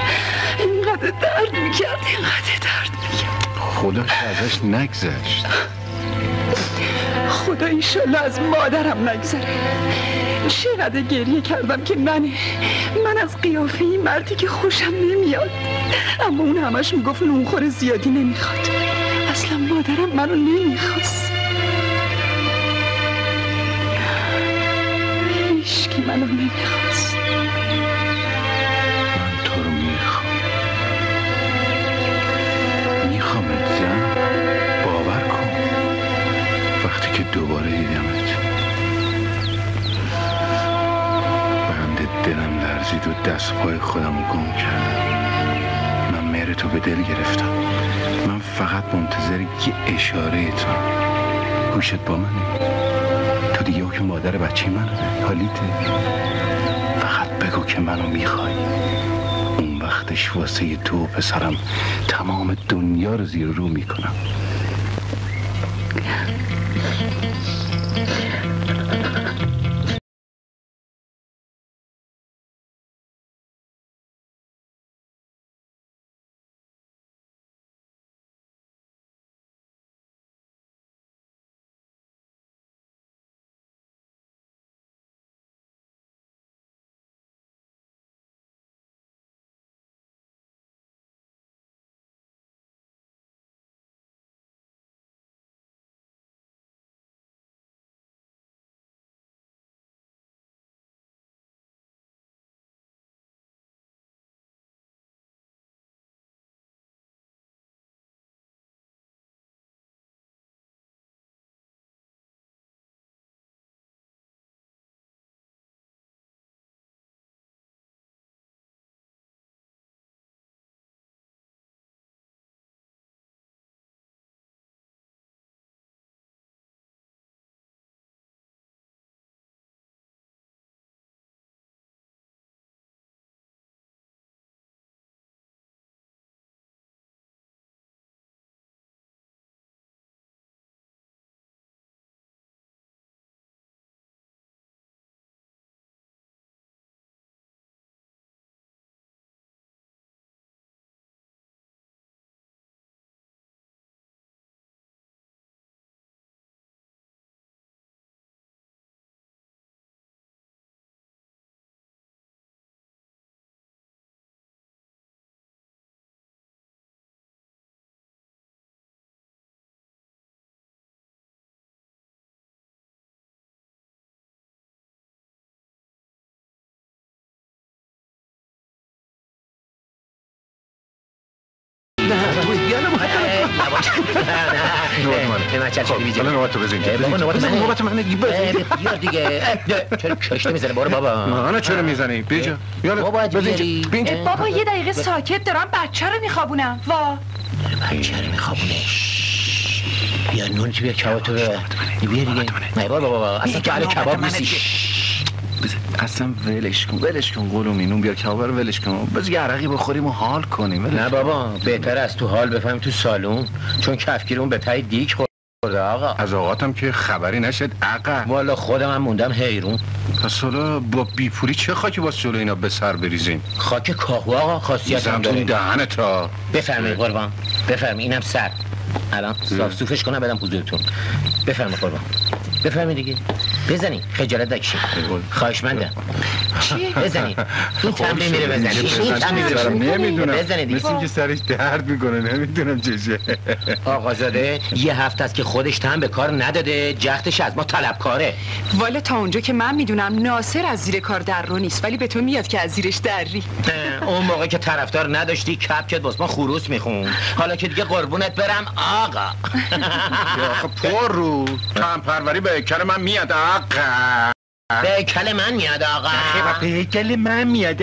اینقدر درد میکرد، اینقدر درد میکرد. خدا که ازش نگذشت. خدا ایشالله از مادرم نگذره. چقدر گریه کردم که من از قیافه این مردی که خوشم نمیاد، اما اون همش میگفت نونخور زیادی نمیخواد. اصلا مادرم منو نمیخواست. هیچکی منو نمیخواست. من تو رو میخوام ازم، باور کن. وقتی که دوباره دیدمت بنده دلم لرزید و دست پای خودم رو گم کردم. من مهر تو به دل گرفتم. من فقط منتظر یه اشاره تو. گوشت با منه؟ تو دیگه حکم مادر بچه منه؟ حالیته؟ فقط بگو که منو میخوای. اون وقتش واسه تو و پسرم تمام دنیا رو زیر رو میکنم. نوبت رو بزن نوبت منه بیا دیگه چرا کشته میزنه بارو بابا منو چرا میزنی؟ بیا بابا بزن بابا یه دقیقه ساکت دارم بچه رو میخوابونم وا بچه رو میخوابونه بیا نون که بیا کباب تو بیا دیگه نه بابا اصلا تو علی کباب نیستی اصلا ولش کن قلومی نون بیار کباب رو ولش کن بذار یه عرقی بخوریم و حال کنیم نه بابا بهتر از تو حال بفهمیم تو سالون چون کفگیر اون به تای دیگ خورده آقا از آقاتم که خبری نشد آقا والا خودم هم موندم حیرون پس حالا با بیپولی چه خاکی باز جلو اینا به سر بریزیم خاک کاهو آقا خاصیت هم داره دهنت را بفرمایید قربان بفرمایید اینم سر الان صاف صوفش کنم بدم حضورتون بفرمایید قربان بفرمایید دیگه بزنید خجالت نکشید خواهشمندم چی؟ بزنید این تمرین میره بزنید این تمرین میره نمیدونم بزنید دیگه مثل اینکه سرش درد میکنه نمیدونم چشه آقازاده یه هفته است که خودش تن به کار نداده جختش از ما طلبکاره والا تا اونجا که من میدونم ناصر از زیر کار در رو نیست ولی به تو میاد که از زیرش دری اون موقع که طرفدار نداشتی کپکت باز ما خروس میخون حالا که دیگه قربونت برم آقا پر رو تن پروری به هیکل من میاد آقا به هیکل من میاد آقا به هیکل من میاد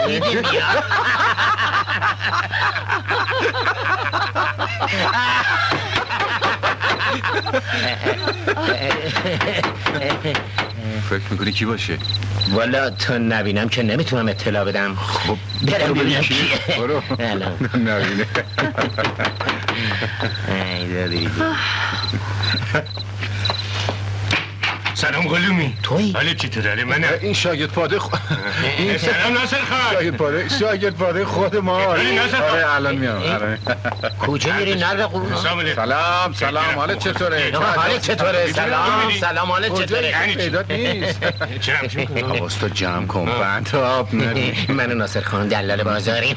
دیدی میاد فکر میکنی کی باشه؟ والا تو نبینم که نمیتونم اطلاع بدم خب برم ببینم کیه برو نبینه سلام قلومی توی؟ حالا چطوره منم این شاگرد پاده سلام ناصر خان شاگرد پاده خود ما آره الان میام کجا میری نرد قرون سلام حالت چطوره؟ حالت چطوره؟ سلام حالت چطوره؟ پیدات نیست چرا حواست تو جمع کن بند آب نری من و ناصر خان دلال بازاریم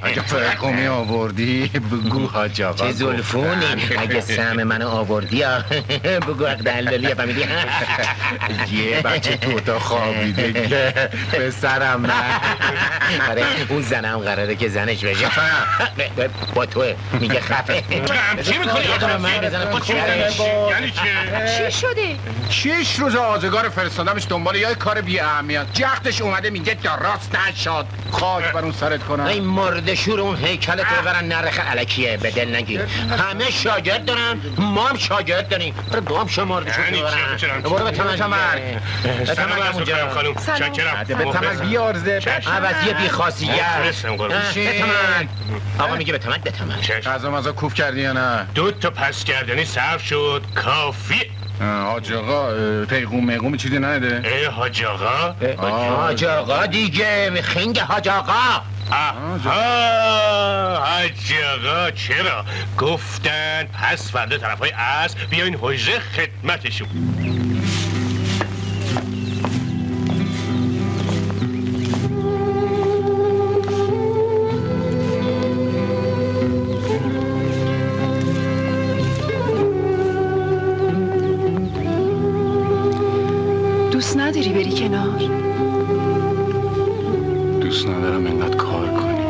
اگه فرقومی آوردی بگو حاج آقا چه زلفونی اگه سهم منو آوردی بگو حق دلالی فهمیدی یه بچه تو اتاق خوابیده که پسرم نه آره اون زنم قراره که زنش بشه با توه میگه خفه چی میکنی؟ من بزنم یعنی چه؟ چی شده؟ 6 روز آزگار فرستادمش دنبال یه کار بی اهمیت جختش اومده میگه درست نشد خاک بر اون سرت کنم این مرد شور اون هیکلت رو برن نرخ علکیه به دل نگیر همه شاگرد دارن ما هم شاگرد داریم برو دو هم مرد شور ببرن برو به تمج به تمج اونجا خانم شکرم به تمج بیارزه عوضی بی خاصیت به تمج آقا میگه به تمج به تمج غذا مزا کوف کردی یا نه 2 تا پس کردنی صرف شد کافی حاج آقا پیغوم چیزی نده ای حاج آقا حاج آقا دیگه خنگ حاج آقا حاج آقا چرا گفتن پس فردا طرفای عصر بیاین حجره خدمتشون دوست نداری بری کنار؟ دوست ندارم اینقدر کار کنی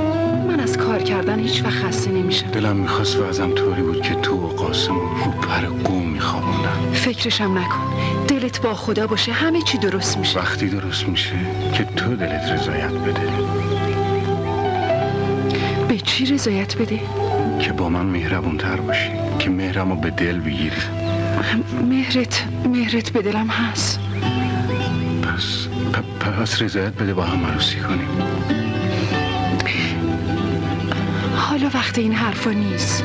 من از کار کردن هیچ وقت خسته نمیشم دلم میخواست وضعم طوری بود که تو و قاسم رو پر قوم میخوابوندم فکرشم نکن دلت با خدا باشه همه چی درست میشه وقتی درست میشه که تو دلت رضایت بده به چی رضایت بده؟ که با من مهربون تر باشی که مهرمو به دل بگیری مهرت به دلم هست پس رضایت بده با هم عروسی کنیم حالا وقت این حرفا نیست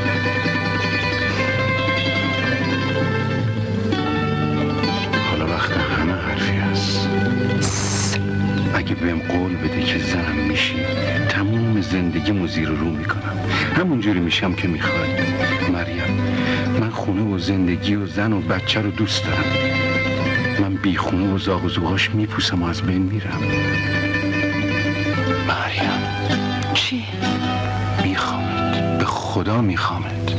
حالا وقت همه حرفی هست اگه بهم قول بده که زنم میشی تموم زندگیمو زیر و رو میکنم همونجوری میشم که میخوای مریم من خونه و زندگی و زن و بچه رو دوست دارم من بی خونه و زاغ و زوغاش میپوسم و از بین میرم مریم چی؟ میخوامت به خدا میخوامت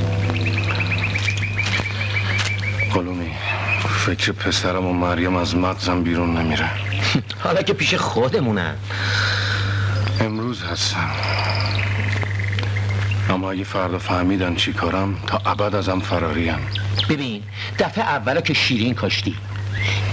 قلومی فکر پسرم و مریم از مغزم بیرون نمیره حالا که پیش خودمونم امروز هستم اما اگه فردا فهمیدن چی کارم تا ابد ازم فراریم. ببین دفعه اولا که شیرین کاشتی،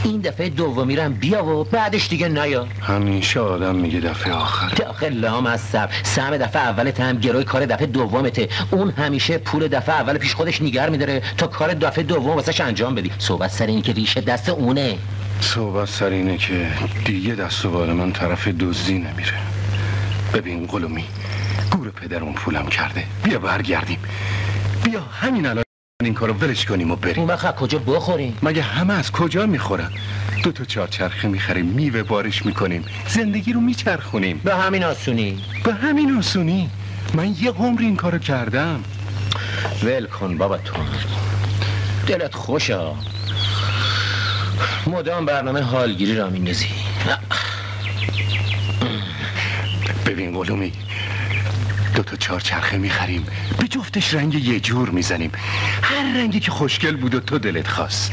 این دفعه دومی رو هم بیا و بعدش دیگه نیا. همیشه آدم میگه دفعه آخر. آخه لام از سهم دفعه اولت هم گروی کار دفعه دومته. اون همیشه پول دفعه اول پیش خودش نگر میداره تا کار دفعه دوم واسش انجام بدی. صحبت سر اینه که ریشه دست اونه. صحبت سر اینه که دیگه دست و بال من طرف دزدی نمیره. ببین قلومی، گور پدرم پولم کرده، بیا برگردیم. بیا همین الان این کارو ولش کنیم و بریم. اون وقت کجا بخوریم؟ مگه همه از کجا میخورن؟ 2 تا چهارچرخه میخریم، میوه بارش میکنیم، زندگی رو میچرخونیم. به همین آسونی. به همین آسونی. من یه عمر این کارو کردم. ول کن بابا تو، دلت خوشه. مدام برنامه حالگیری را میندازی. ببین قلومی، 2 تا چهارچرخه میخریم، به جفتش رنگ یه جور میزنیم، هر رنگی که خوشگل بود و تو دلت خواست.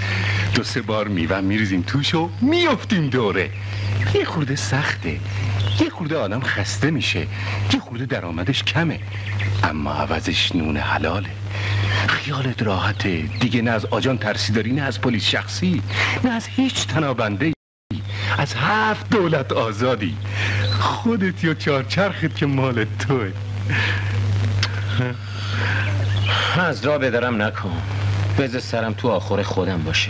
2-3 بار میوه میریزیم توش و میافتیم دوره. یه خورده سخته، یه خورده آدم خسته میشه، یه خورده درآمدش کمه، اما عوضش نون حلاله. خیالت راحته دیگه، نه از آجان ترسی داری، نه از پلیس شخصی، نه از هیچ تنابنده، از 7 دولت آزادی. خودت یا چهارچرخت که مال توه. از راه بدرم نکن، بذار سرم تو آخر خودم باشه.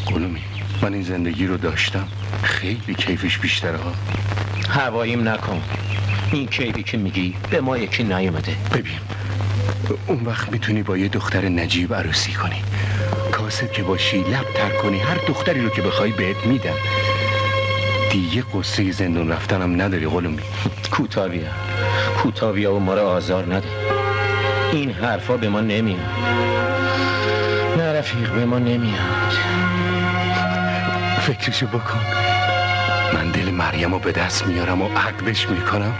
قلومی، من این زندگی رو داشتم، خیلی کیفش بیشتره ها. هواییم نکن، این کیفی که میگی به ما یکی نیومده. ببین اون وقت میتونی با یه دختر نجیب عروسی کنی، کاسب که باشی لب تر کنی، هر دختری رو که بخوای بهت میدن. دیگه قصه زندون رفتنم نداری قلومی. کوتاه و ما رو آزار نده. این حرفا به ما نمیاد. نه رفیق، به ما نمیاد. فکرشو بکن، من دل مریم رو به دست میارم و عقدش میکنم،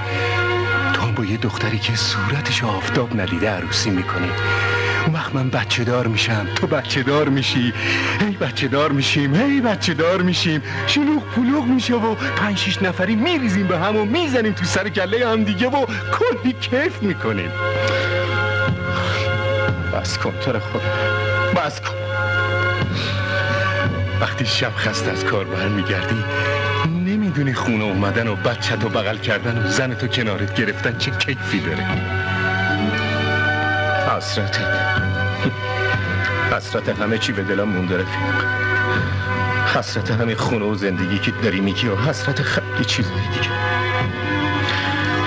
تو با یه دختری که صورتش آفتاب ندیده عروسی میکنی. اون وقت من بچه دار میشم، تو بچه دار میشی، هی بچه دار میشیم، هی بچه دار میشیم، شلوغ پلوغ میشه و 5-6 نفری میریزیم به هم و میزنیم تو سر کله هم دیگه و کلی کیف میکنیم. بس کن تو رو خدا، بس کن. وقتی شب خسته از کار برمیگردی نمیدونی خونه اومدن و بچه‌تو بغل کردن و زنتو کنارت گرفتن چه کیفی داره. حسرت همه چی به دلم مونده رفیق. حسرت همین خونه و زندگی که داری میگی و حسرت خیلی چیزایی دیگه.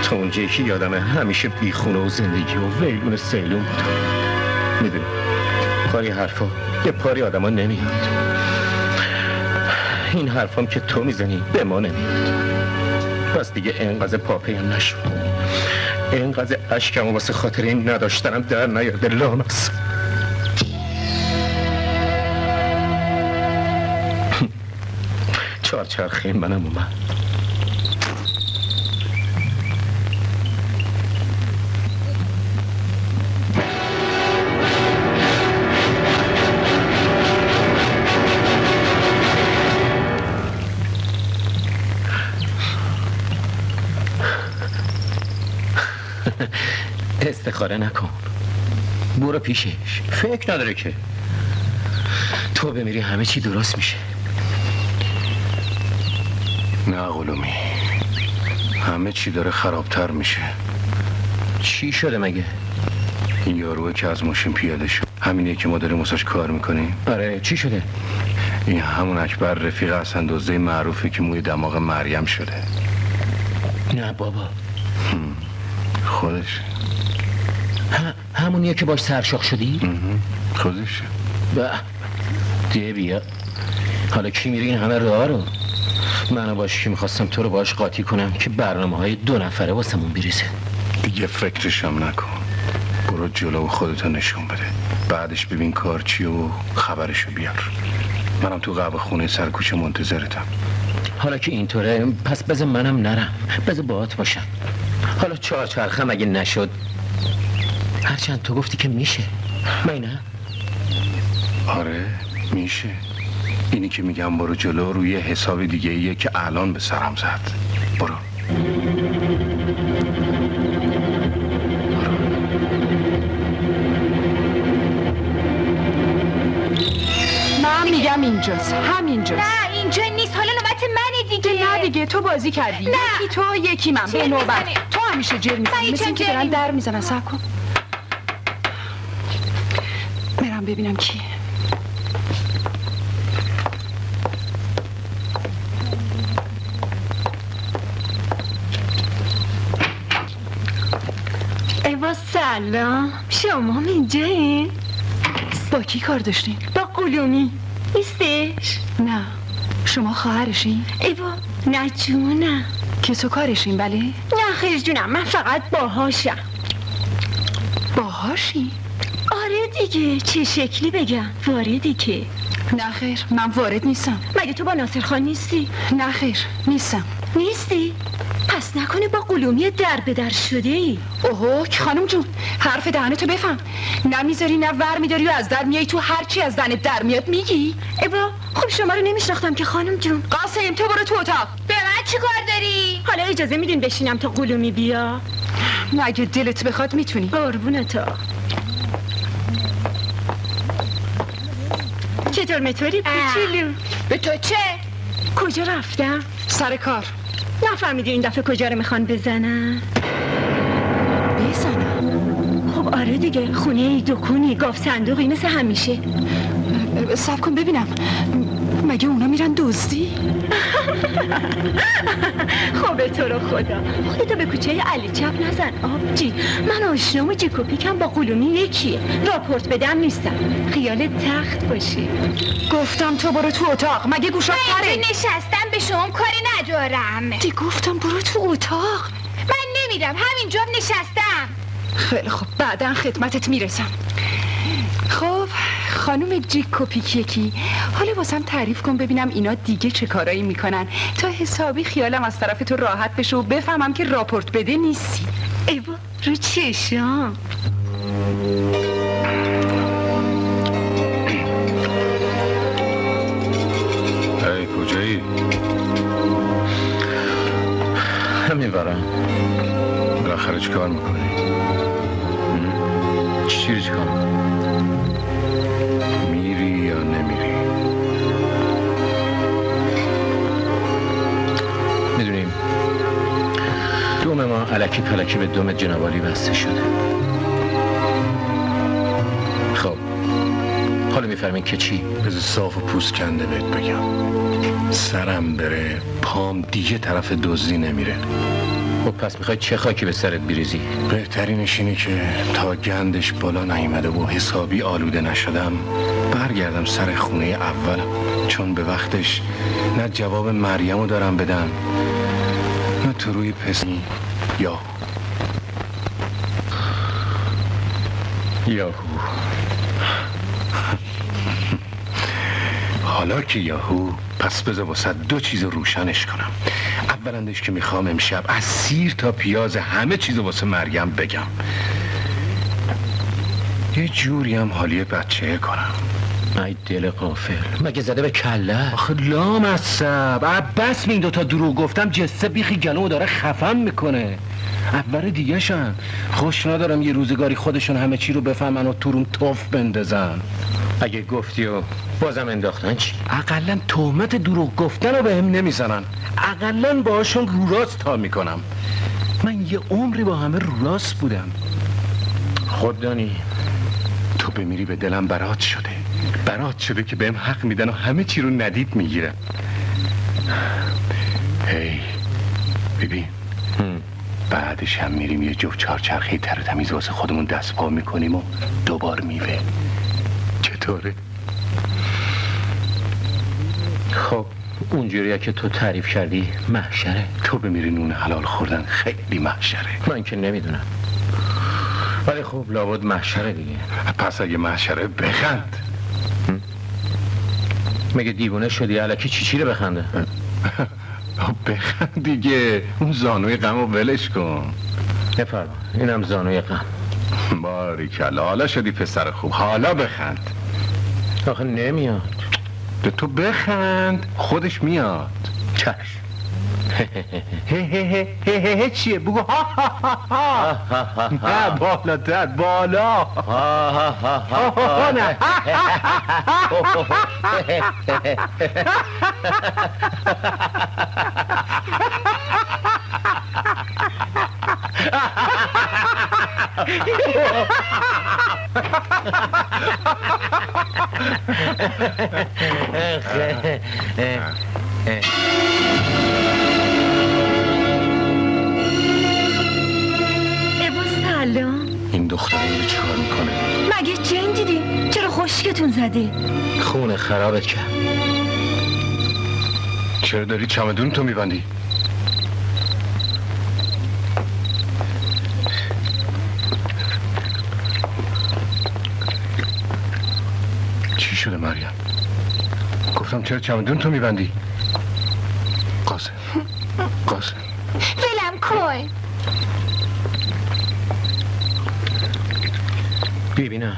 تا اونجایی که یادمه همیشه بی خونه و زندگی و ویلون سیلون بودم. میدونی پاری حرفا یه پاری آدم ها نمیاد. این حرفام که تو میزنی به ما نمیاد. پس دیگه اینقدر پاپیم نشو، اینقدر عشقم و واسه خاطر این نداشتنم در نیاده لامس. چهارچرخه منم اومد. استخاره نکن، برو پیشش، فکر نداره که تو بمیری همه چی درست میشه. نه قلومی، همه چی داره خرابتر میشه. چی شده مگه؟ این یاروه که از ماشین پیاده شد، همینه که ما داریم واسش کار میکنیم. آره چی شده؟ این همون اکبر رفیق حسن دزده معروفه که موی دماغ مریم شده. نه بابا، خودش همونیه که باش سرشاخ شدی؟ خودشه. ده بیا، حالا کی میره این همه راه رو؟ منو باش که میخواستم تو رو باش قاطی کنم که برنامه های 2 نفره واسمون بریزه. دیگه فکرشم نکن، برو جلو و خودتو نشون بده، بعدش ببین کار چیه و خبرشو بیار. منم تو قهوه خونه سر کوچه منتظرتم. حالا که اینطوره پس بذار منم نرم، بذار باهات باشم. حالا چهارچرخه مگه نشد؟ هرچند تو گفتی که میشه، من نه؟ آره میشه. اینی که میگم برو جلو روی حساب دیگه ایه که الان به سرم زد. برو. همینجاست. نه اینجا نیست، حالا نوبت منه دیگه. نه دیگه تو بازی کردی. نه. یکی تو یکی من. به نوبت تو همیشه جر میزنی، مثل اینکه دارن در میزنن. صبر کن برم ببینم کیه. ایوا سلام، شما اینجایین؟ با کی کار داشتین؟ با قلومی. نیستش؟ نه. شما خواهرشین؟ ایوا نه جونم. کسو کارشین ولی؟ نه خیر جونم، من فقط باهاشم. باهاشی؟ آره دیگه، چه شکلی بگم؟ واردی که. نه خیر، من وارد نیستم. مگه تو با ناصر خان نیستی؟ نه خیر، نیستم. نیستی؟ پس نکنه با قلومی در به در شده ای؟ اوهو خانم جون، حرف دهنتو بفهم. نه میذاری نه ور میداری و از در میای تو، هرچی از دهنت در میاد میگی. ایوا خب شما رو نمیشناختم که خانم جون. قاسم تو برو تو اتاق. به من چی کار داری؟ حالا اجازه میدین بشینم تا قلومی بیا؟ نه اگه دلت بخواد میتونی. قربونتا. چطور مطوری کوچولو؟ به تو چه؟ کجا رفتم؟ سر کار. نفهمیدی این دفعه کجا رو میخوان بزنن؟ بزنن؟ خب آره دیگه، خونه ای دکونی گاف صندوقی مثل همیشه. صبر کن ببینم، مگه اونا میرن دزدی؟ خب تو رو خدا خودتو به کوچه علی چپ نزن آبجی. من آشنام و جیکوپیکم با قلومی یکیه. راپورت بدم نیستم، خیال تخت باشی. گفتم تو برو تو اتاق، مگه گوشات پره؟ نشستم به شما کاری ندارم. دی گفتم برو تو اتاق. من نمیرم، همینجا نشستم. خیلی خب بعداً خدمتت میرسم. خب خانم جیکوپیک یکی، حالا واسم تعریف کن ببینم اینا دیگه چه کارایی میکنن تا حسابی خیالم از طرف تو راحت بشه و بفهمم که راپورت بده نیستی. ایوا رو چشام. ای کجایی؟ همین برم. بالاخره چی کار میکنی؟ چی کار میکنی؟ میری یا نمیری؟ میدونیم دوم ما الکی پلکی به دوم جنابالی بسته شده. خب حالا میفرمین که چی؟ بذار صاف و پوست کنده بهت بگم، سرم بره پام دیگه طرف دزدی نمیره. خب پس میخوای چه خاکی به سرت بریزی؟ بهترینش اینه که تا گندش بالا نیامده و حسابی آلوده نشدم برگردم سر خونه اولم، چون به وقتش نه جواب مریمو دارم بدم نه تو روی پسنی یاهو. حالا که یاهو، پس بذار واسه دو چیز روشنش کنم. اولندش که میخوام امشب از سیر تا پیاز همه چیز واسه مریم بگم، یه جوری هم حالی بچه کنم. ای دل غافل، مگه زده به کله؟ آخه لامصب عباس این دوتا دروغ گفتم جسته بیخی گلومو داره خفم میکنه. اول دیگه شن خوش ندارم یه روزگاری خودشون همه چی رو بفهمن و تورون توف بندازن. اگه گفتی و بازم انداختن چی؟ اقلن تهمت دروغ گفتن رو به هم نمیزنن، اقلن باهاشون رو راست تا میکنم. من یه عمری با همه رو راست بودم. خود دانی تو بمیری به دلم برات شده که بهم حق میدن و همه چی رو ندید میگیرن. هی ببین، بعدش هم میریم یه جفت چهارچرخه تر تمیز واسه خودمون دست پا میکنیم و دوبار میوه. چطوره؟ خب اونجوریه که تو تعریف کردی محشره. تو بمیری نون حلال خوردن خیلی محشره. من که نمیدونم، ولی خب لابد محشره دیگه. پس اگه محشره بخند. مگه دیوونه شدی الکی چی رو بخنده؟ بخند دیگه، اون زانوی غم رو ولش کن. نفرما، اینم زانوی غم. باریکلا، حالا شدی پسر خوب، حالا بخند. آخه نمیاد. به تو بخند، خودش میاد. چشم. چیه بگو ها ها ها ها بالاتر بالا نه این دختره اینو چیکار میکنه؟ مگه جن دیدی؟ چرا خشکتون زدی؟ خونه خرابت کرد. چرا داری چمدون تو میبندی؟ چی شده مریم؟ گفتم چرا چمدون تو میبندی؟ قاسم ولم کن. ببینم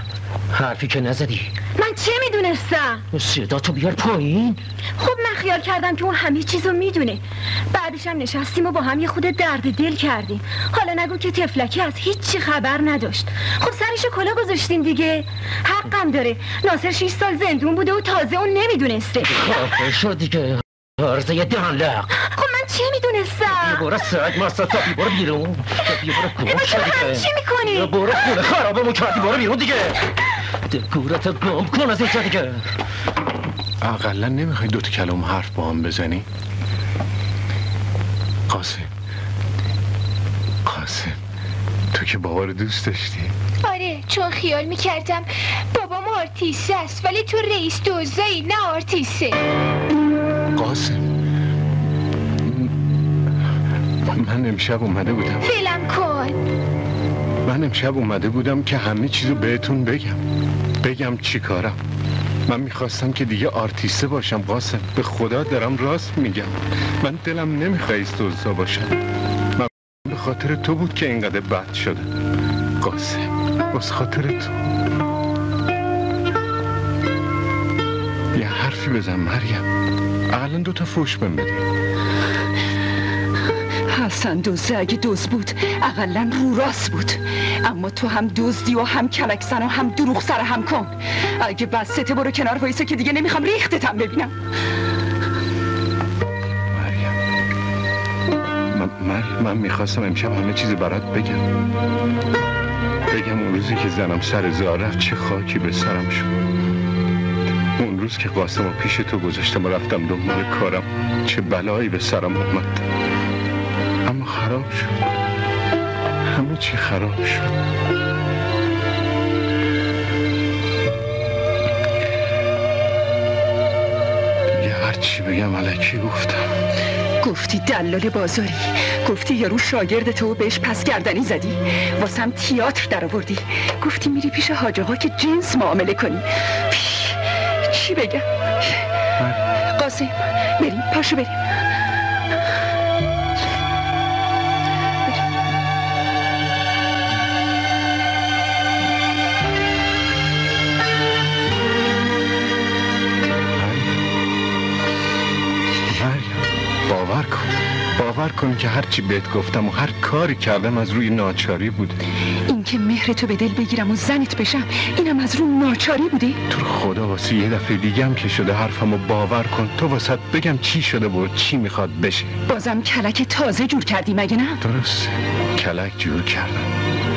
حرفی که نزدی. من چه میدونستم؟ صدا تو بیار پایین. خب من خیال کردم که اون همه چیزو میدونه. بعدش هم نشستیم و با هم یه خود درد دل کردیم. حالا نگو که تفلکی از هیچی خبر نداشت. خب سرشو کلا گذاشتیم دیگه. حقم داره. ناصر 6 سال زندون بوده و تازه اون نمیدونسته. خب شد دیگه. عرضه دانلق. خب من چه میدونستم؟ برو سگ ماستا برو بیرون. برو چی میکنی؟ برو خونه خرابمو کردی برو بیرون دیگه. گورتو گم کن از اینجا دیگه. اقلا نمیخوای دوتا کلام حرف با هم بزنی؟ قاسم تو که بابا رو دوست داشتی؟ آره چون خیال میکردم بابام آرتیسته است ولی تو رئیس دوزایی نه آرتیسته. قاسم من امشب اومده بودم. ولم کن. من امشب اومده بودم که همه چیزو بهتون بگم چی کارم. من میخواستم که دیگه آرتیسته باشم قاسم. به خدا دارم راست میگم. من دلم نمیخواد ایستوزا باشم. من به خاطر تو بود که اینقدر بد شده قاسم. بس خاطر تو یه حرفی بزن مریم. اقلا دوتا فوش بهم بده. حسن دزده اگه دزد بود اقلا رو راست بود، اما تو هم دزدی و هم کلکسن و هم دروغ سر هم کن. اگه بسته برو کنار وایسه که دیگه نمیخوام ریختتم ببینم. مریم من میخواستم امشب همه چیزی برات بگم اون روزی که زنم سر زار رفت چه خاکی به سرم شد. اون روز که قاسمو پیش تو گذاشتم و رفتم دنبال کارم چه بلایی به سرم اومد. اما خراب شد. همه چی خراب شد. دیگه هرچی بگم الکی گفتی دلال بازاری، گفتی یارو شاگردتو بهش پس گردنی زدی، واسم تئاتر در آوردی، گفتی میری پیش حاج آقا که جنس معامله کنی. چی بگم؟ قاسم بریم، پاشو بریم. باور کن که هرچی بهت گفتم و هر کاری کردم از روی ناچاری بوده. این که مهرتو به دل بگیرم و زنت بشم اینم از روی ناچاری بوده؟ تو خدا واسه یه دفعه دیگه هم که شده حرفمو باور کن. تو واسه بگم چی شده و چی میخواد بشه. بازم کلک تازه جور کردی مگه نه؟ درسته کلک جور کردم،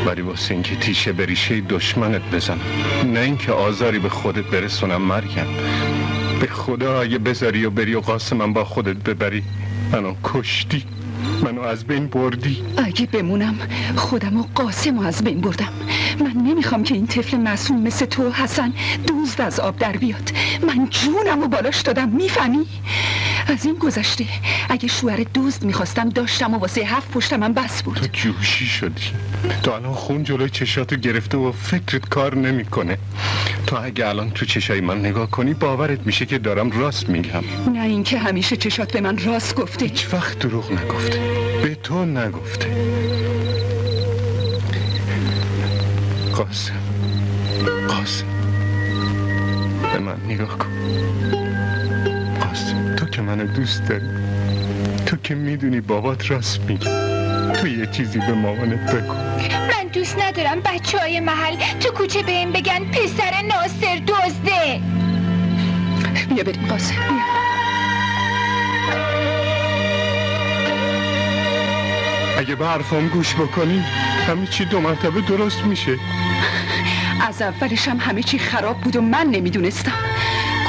ولی واسه اینکه تیشه به ریشه دشمنت بزنم، نه اینکه آزاری به خودت برسونم. مریم به خدا اگه بذاری و بری و قاسمم با خودت ببری منو کشتی، منو از بین بردی. اگه بمونم خودم و قاسم رو از بین بردم. من نمیخوام که این طفل معصوم مثل تو حسن دزد از آب در بیاد. من جونم رو بالاش دادم، میفهمی؟ از این گذشته اگه شوهر دزد میخواستم داشتم و واسه 7 پشتم هم بس بود. تو جوشی شدی. تو الان خون جلوی چشاتو گرفته و فکرت کار نمیکنه. تو اگه الان تو چشای من نگاه کنی باورت میشه که دارم راست میگم. نه اینکه همیشه چشات به من راست گفته. هیچ وقت دروغ نگفته، به تو نگفته. قاسم به من نگاه کن. قاسم تو که منو دوست داری، تو که میدونی بابات راست میگه. تو یه چیزی به مامانت بگو. من دوست ندارم بچه‌های محل تو کوچه بهم بگن پسر ناصر دزده. بیا بریم قاسم، بیا. اگه به حرفام گوش بکنی همه چی 2 مرتبه درست میشه. از اولش هم همه چی خراب بود و من نمیدونستم.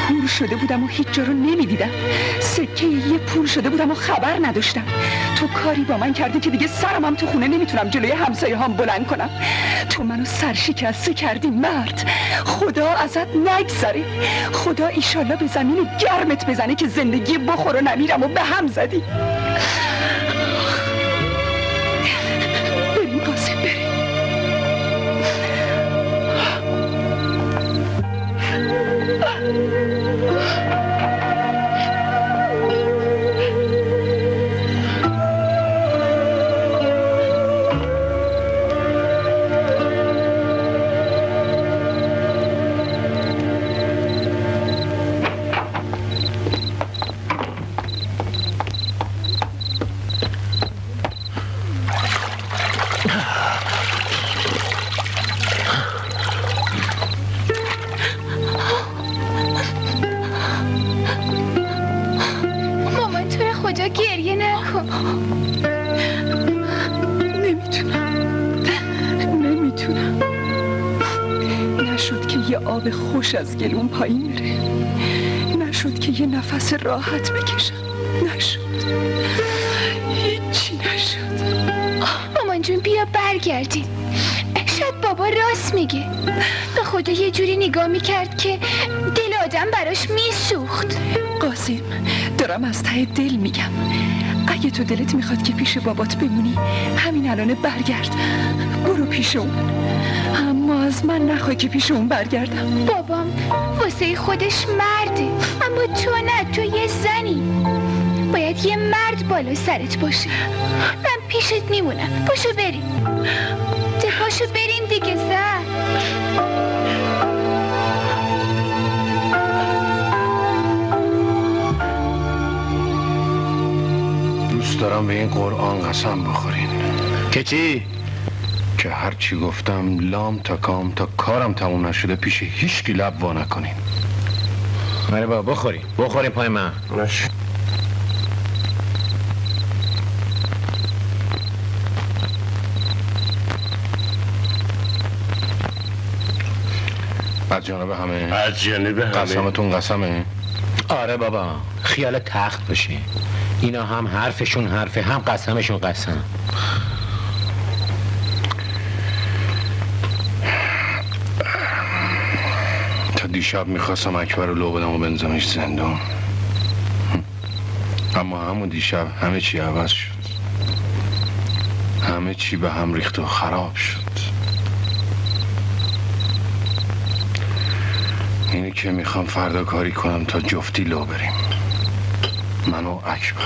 کور شده بودم و هیچ جا رو نمیدیدم. سکه یه پول شده بودم و خبر نداشتم. تو کاری با من کردی که دیگه سرم هم تو خونه نمیتونم جلوی همسایه هم بلند کنم. تو منو سرشکسته کردی مرد. خدا ازت نگذره. خدا ایشالله به زمین گرمت بزنه که زندگی بخور و نمیرم و به هم زدی. بریم قاسم، بریم. آب خوش از گلوم پایین میره. نشد که یه نفس راحت بکشم. نشد، هیچی نشد. مامان جون بیا برگردیم. شاید بابا راست میگه. به خدا یه جوری نگاه میکرد که دل آدم براش میسوخت. قاسم، دارم از ته دل میگم. اگه تو دلت میخواد که پیش بابات بمونی همین الان برگرد، برو پیش اون. اما از من نخوای که پیش اون برگردم. بابام واسه خودش مرده، اما تو نه، تو یه زنی. باید یه مرد بالا سرت باشه. من پیشت میمونم. پاشو بریم. پاشو بریم دیگه زن. دوست دارم به این قرآن قسم بخورین که چی؟ که هر چی گفتم لام تا کام تا کارم تموم نشده پیش هیچ کی لب وا نکنین. آره بابا بخوریم پای من. از جانب همه؟ از جانب همه. قسمتون قسمه؟ آره بابا، خیال تخت باشه. اینا هم حرفشون حرفه، هم قسمشون قسم. تا دیشب میخواستم اکبر رو لو بدم و بنزمش زندان، اما همون دیشب همه چی عوض شد. همه چی به هم ریخت و خراب شد. اینی که میخوام فردا کاری کنم تا جفتی لو بریم، من و اکبر.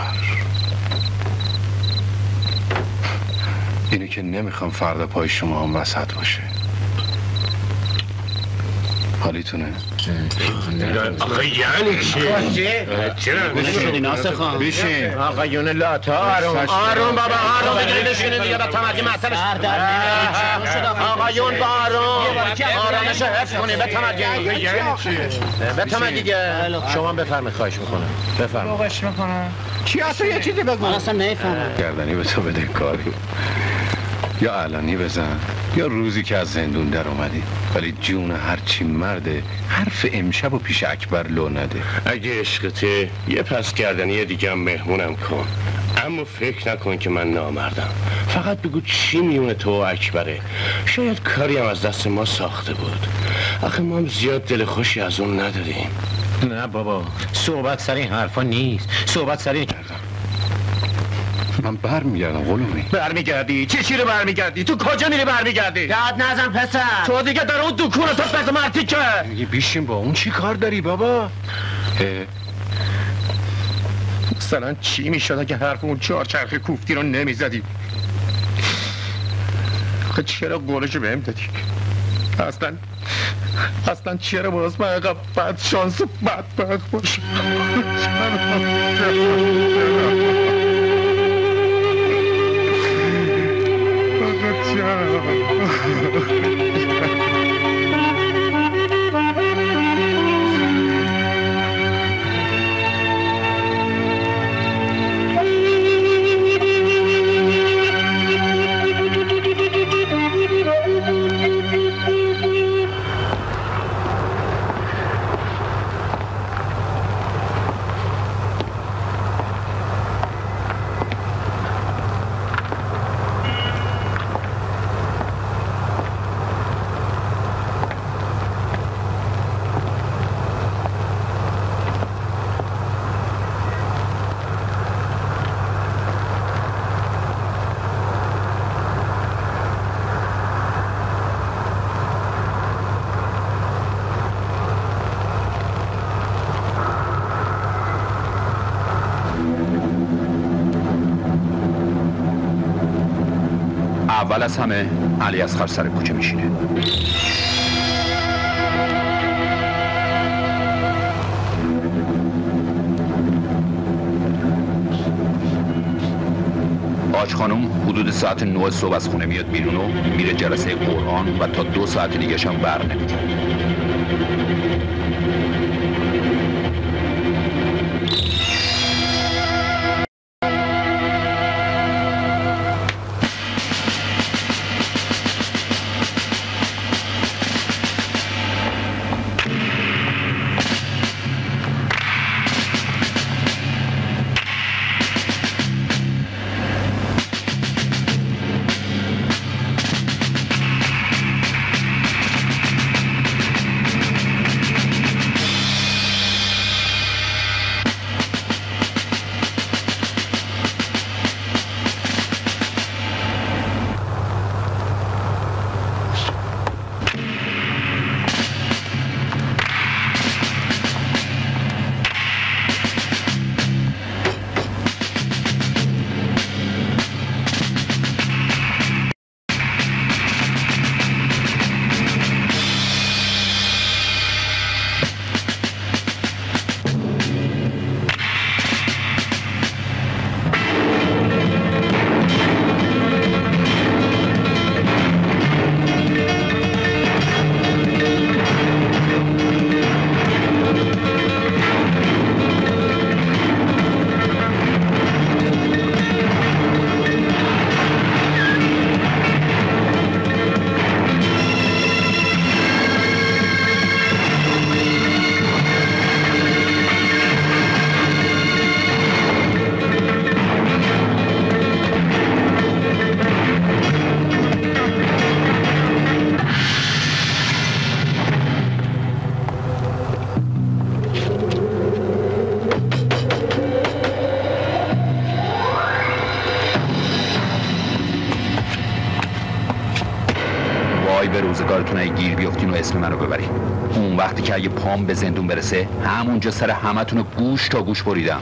اینی که نمیخوام فردا پای شما هم وسط باشه. حالیتونه؟ آقا یعنی چه؟ چرا؟ بشین ناصر خان، بشین آقایون لاتا. آروم بابا، آروم بگیرید بشینید دیگه. به تمدی مسئله آقایون با آرامش حفظ کنید. به تمدی دیگه. شما بفرمایید، خواهش میکنم. بفرمایید. خواهش میکنم. چی اصلا یه چیزی بگو. من اصلا نمیفهمم. گردنی به تو بده کاری. یا علنی بزن یا روزی که از زندون در اومدی، ولی جون هرچی مرده حرف امشب و پیش اکبر لو نده. اگه عشقته یه پس گردنی دیگه هم مهمونم کن، اما فکر نکن که من نامردم. فقط بگو چی میونه تو و اکبره. شاید کاری هم از دست ما ساخته بود. آخه ما هم زیاد دل خوشی از اون نداریم. نه بابا، صحبت سر این حرفا نیست. صحبت سر این من برمیگردم قلومی. برمیگردی؟ چی رو برمیگردی؟ تو کجا میری برمیگردی؟ داد نزن پسر. تو دیگه در اون دکونه تو پس مرتی که میگه بیشین با اون چی کار داری بابا؟ مثلا چی میشد اگه حرف اون چهارچرخ کوفتی رو نمیزدی؟ آخه چرا قولشو بهم دادی؟ اصلا چرا باز من اینقدر بد شانس و بدبخت باشم؟ اول از همه علی اصغر سر کوچه میشینه. آج خانم حدود ساعت 9 صبح از خونه میاد بیرون و میره جلسه قرآن و تا 2 ساعت دیگه هم بر نمیگرده. به روزگارتون اگه گیر بیافتین و اسم منو ببرین. اون وقتی که اگه پام به زندون برسه همونجا سر همتون رو گوش تا گوش بریدم.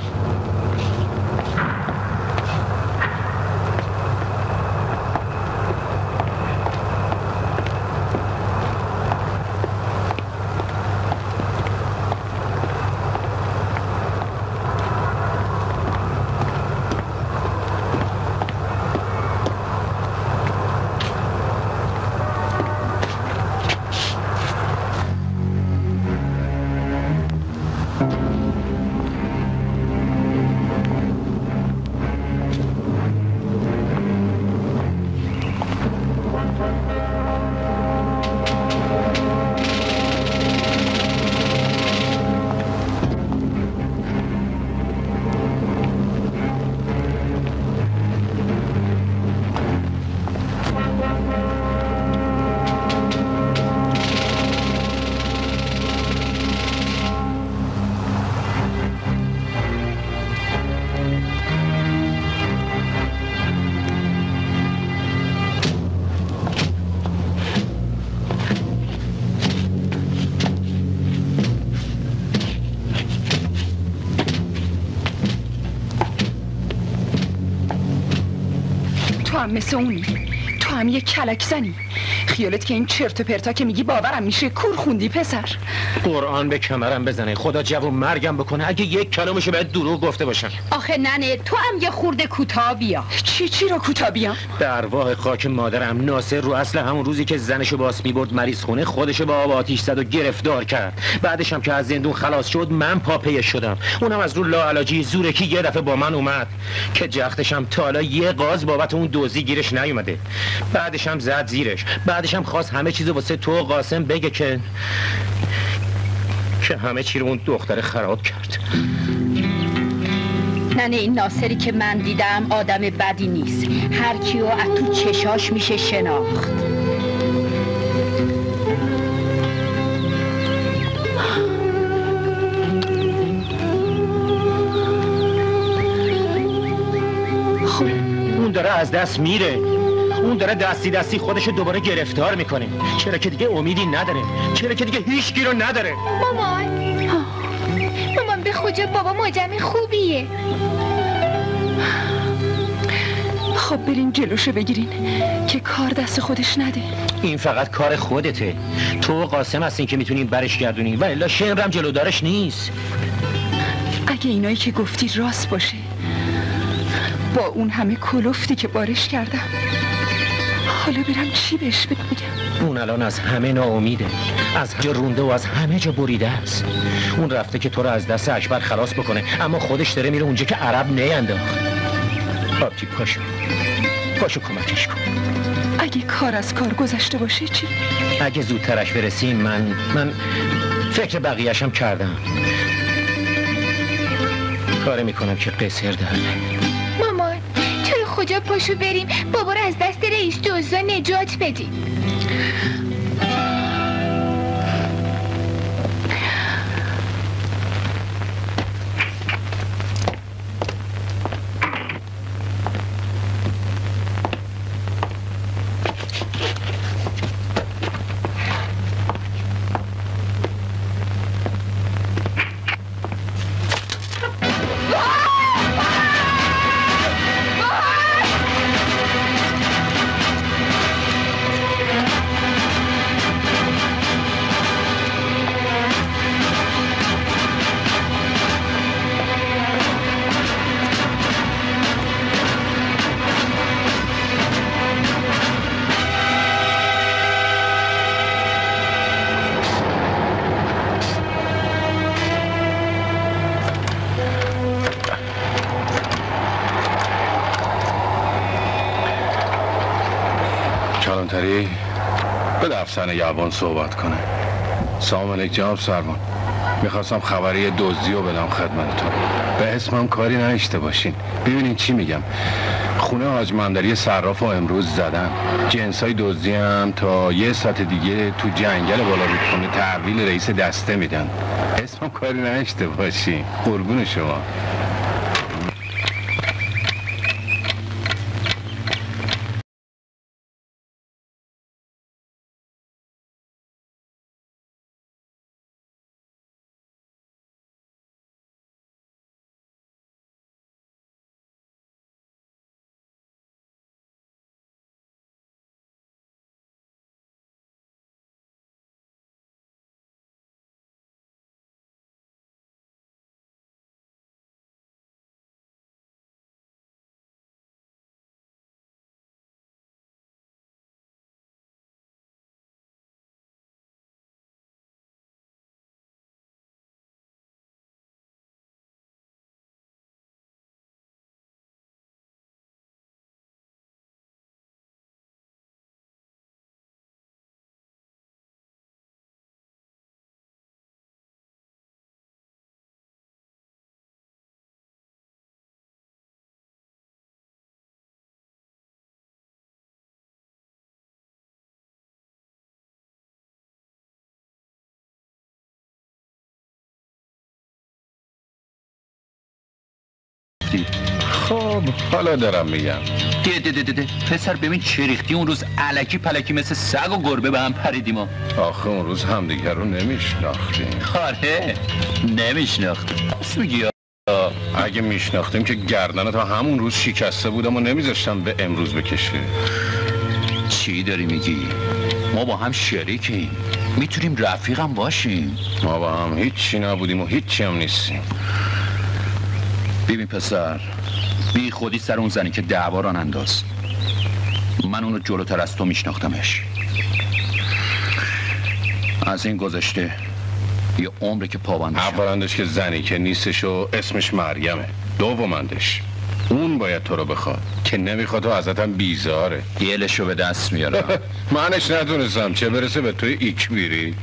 تو هم مثل اونی، تو هم یه کلک زنی. خیالت که این چرت و پرتا که میگی باورم میشه؟ کور خوندی پسر. قرآن به کمرم بزنه، خدا جوون مرگم بکنه اگه یک کلمشو بهت دروغ گفته باشم. آخه ننه تو هم یه خورده کوتاه بیا. چی رو کوتاه بیام؟ به ارواح خاک مادرم، ناصر رو اصل همون روزی که زنشو باس میبرد مریض خونه خودشو با آب آتیش زد و گرفتار کرد. بعدش هم که از زندون خلاص شد من پاپیش شدم. اونم از رو لاعلاجی زورکی یه دفعه با من اومد که جختش هم تا حالا یه قاز بابت اون دوزی گیرش نیومده. بعدش هم زد زیرش. بعدش هم خواست همه چیزو واسه تو و قاسم بگه که همه چی رو اون دختر خراب کرد. نه این ناصری که من دیدم آدم بدی نیست. هر کیو از تو چشاش میشه شناخت. خب اون داره از دست میره. اون داره دستی دستی خودشو دوباره گرفتار میکنه. چرا که دیگه امیدی نداره؟ چرا که دیگه هیچ کی رو نداره؟ مامان به خدا بابا مادم خوبیه. خب خب برین جلوشو بگیرین که کار دست خودش نده. این فقط کار خودته. تو و قاسم هستین که میتونین برش گردونین و الا شمرم جلودارش نیست. اگه اینایی که گفتی راست باشه، با اون همه کلفتی که بارش کردم، حالا برم چی بهش بگم؟ اون الان از همه ناامیده، از همه جا رونده و از همه جا بریده است. اون رفته که تو رو از دست اکبر خلاص بکنه، اما خودش داره میره اونجا که عرب نینداخت. آبجی پاشو کمکش کن. اگه کار از کار گذشته باشه چی؟ اگه زودترش برسیم من فکر بقیه‌شم کردم. کاری میکنم که قصر داره. مامان تو رو خدا پاشو بریم بابا رو از دست رئیس دزدا نجات بدیم. کلانتری به افسر یابان صحبت کنه. سلام علیک جناب سرمان. میخواستم خبری دزدی رو بدم خدمتتون. به اسمم کاری نشته باشین. ببینین چی میگم. خونه حاج مندری صراف رو امروز زدن. جنسای دزدی هم تا یه ساعت دیگه تو جنگل بالا رودخونه تحویل رئیس دسته میدن. اسمم کاری نشته باشین. قربون شما. خب حالا دارم میگم. ده پسر ببین چه ریختی اون روز الکی پلکی مثل سگ و گربه به هم پریدیم. آخه اون روز همدیگر رو نمیشناختیم. آره نمیشناختیم. بس میگی اگه میشناختیم که گردنه تا همون روز شکسته بودم و نمیذاشتم به امروز بکشه. چی داری میگی؟ ما با هم شریکیم، میتونیم رفیقم باشیم. ما با هم هیچی نبودیم و هیچی هم نیستیم. ببین پسر، بی خودی سر اون زنی که دعوا ران انداز. من اونو جلوتر از تو میشناختمش. از این گذشته یه عمره که پابندشم. اولندش که زنی که نیستش و اسمش مریمه. دومندش اون باید تو رو بخواد که نمیخواد و ازتم بیزاره. گلشو به دست میارم. منش ندونستم چه برسه به توی ایک بیری.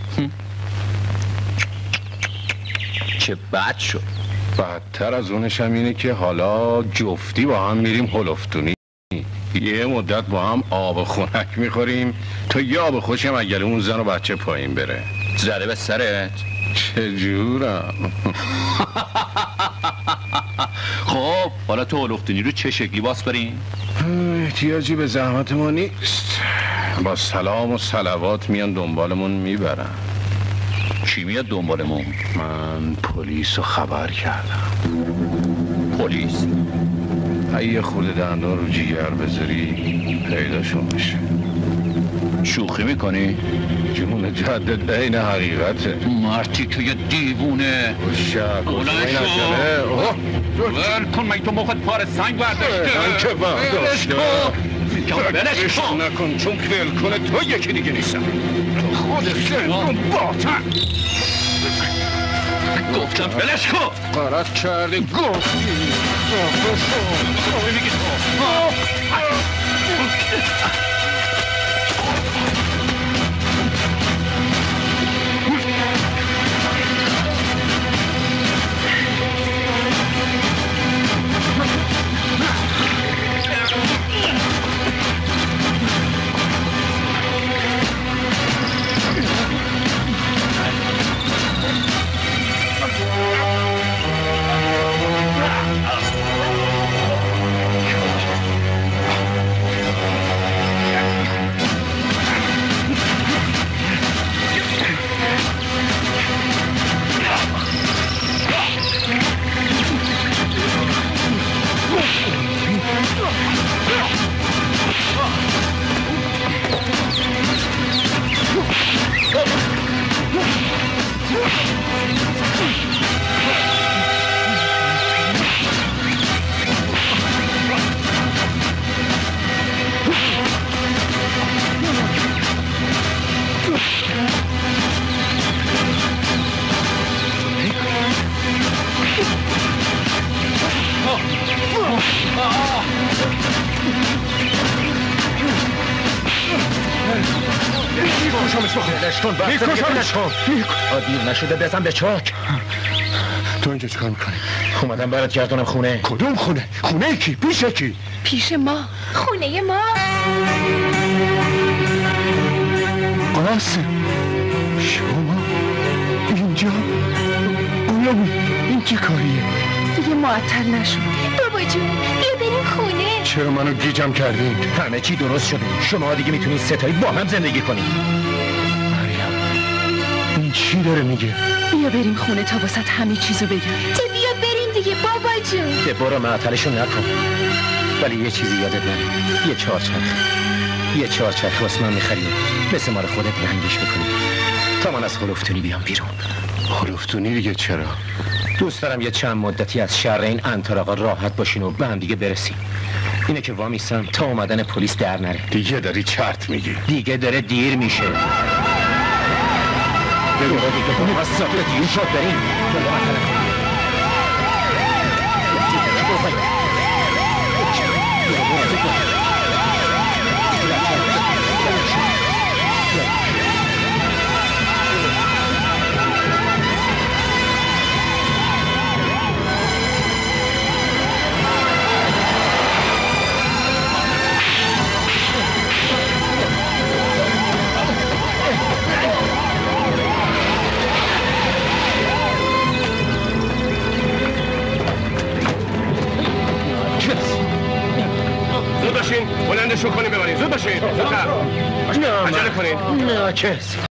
چه بد شد. بدتر از اونش هم اینه که حالا جفتی با هم میریم هلفتونی. یه مدت با هم آب خنک میخوریم تا یه آب خوشم اگر اون زن و بچه پایین بره. زده به سرت؟ چجورم؟ خب حالا تو هلفتونی رو چه شکلی باز بریم؟ احتیاجی به زحمت ما نیست. با سلام و صلوات میان دنبالمون میبرن. چی میاد دنبالمون؟ من پلیس رو خبر کردم. پلیس؟ اگه خود دندان رو جیگر بذاری پیداشون میشه. شوخی میکنی؟ جون جدت عین حقیقته. مارتی تو یه دیوونه. ول کن، من تو مخت پار سنگ برداشته. من که برداشته ولش کن نکن، چون ول کنه تو یکی دیگه نیستم. خود سنگون باتن گفتم ولش کن. غلط کردی گفتی. میگی تو دیر نشده بزن به چاک. تو اینجا چیکار میکنی؟ اومدم برات گردونم خونه. کدوم خونه؟ خونه کی؟ پیش کی؟ پیش ما. خونه ما. قاسم شما اینجا؟ این چه کاریه؟ دیگه معطل نشو. بابا جون بیا بریم خونه. چرا منو گیجم کردین؟ همه چی درست شده. شما دیگه میتونید ستایی با هم زندگی کنید. این چی داره میگه؟ بیا بریم خونه تا واسط همه چیزو بگم. تو بیا بریم دیگه بابا جون. به برو معطلشو نکن. ولی یه چیزی یادت نره. یه چهارچرخ واسه من میخریم. مثل مال خودت رنگش میکنی تا من از خلوفتونی بیام بیرون. خلوفتونی دیگه چرا؟ دوست دارم یه چند مدتی از شر این انتراقا راحت باشین و به هم دیگه برسیم. اینه که وامیستم تا اومدن پلیس در نره. دیگه داری چرت میگی. دیگه داره دیر میشه. بگو دیگه با ما ساکت دیون شد بریم. زود باشین بلندشو کنیم ببرین. زود باشین. عجله کنین. ناکس.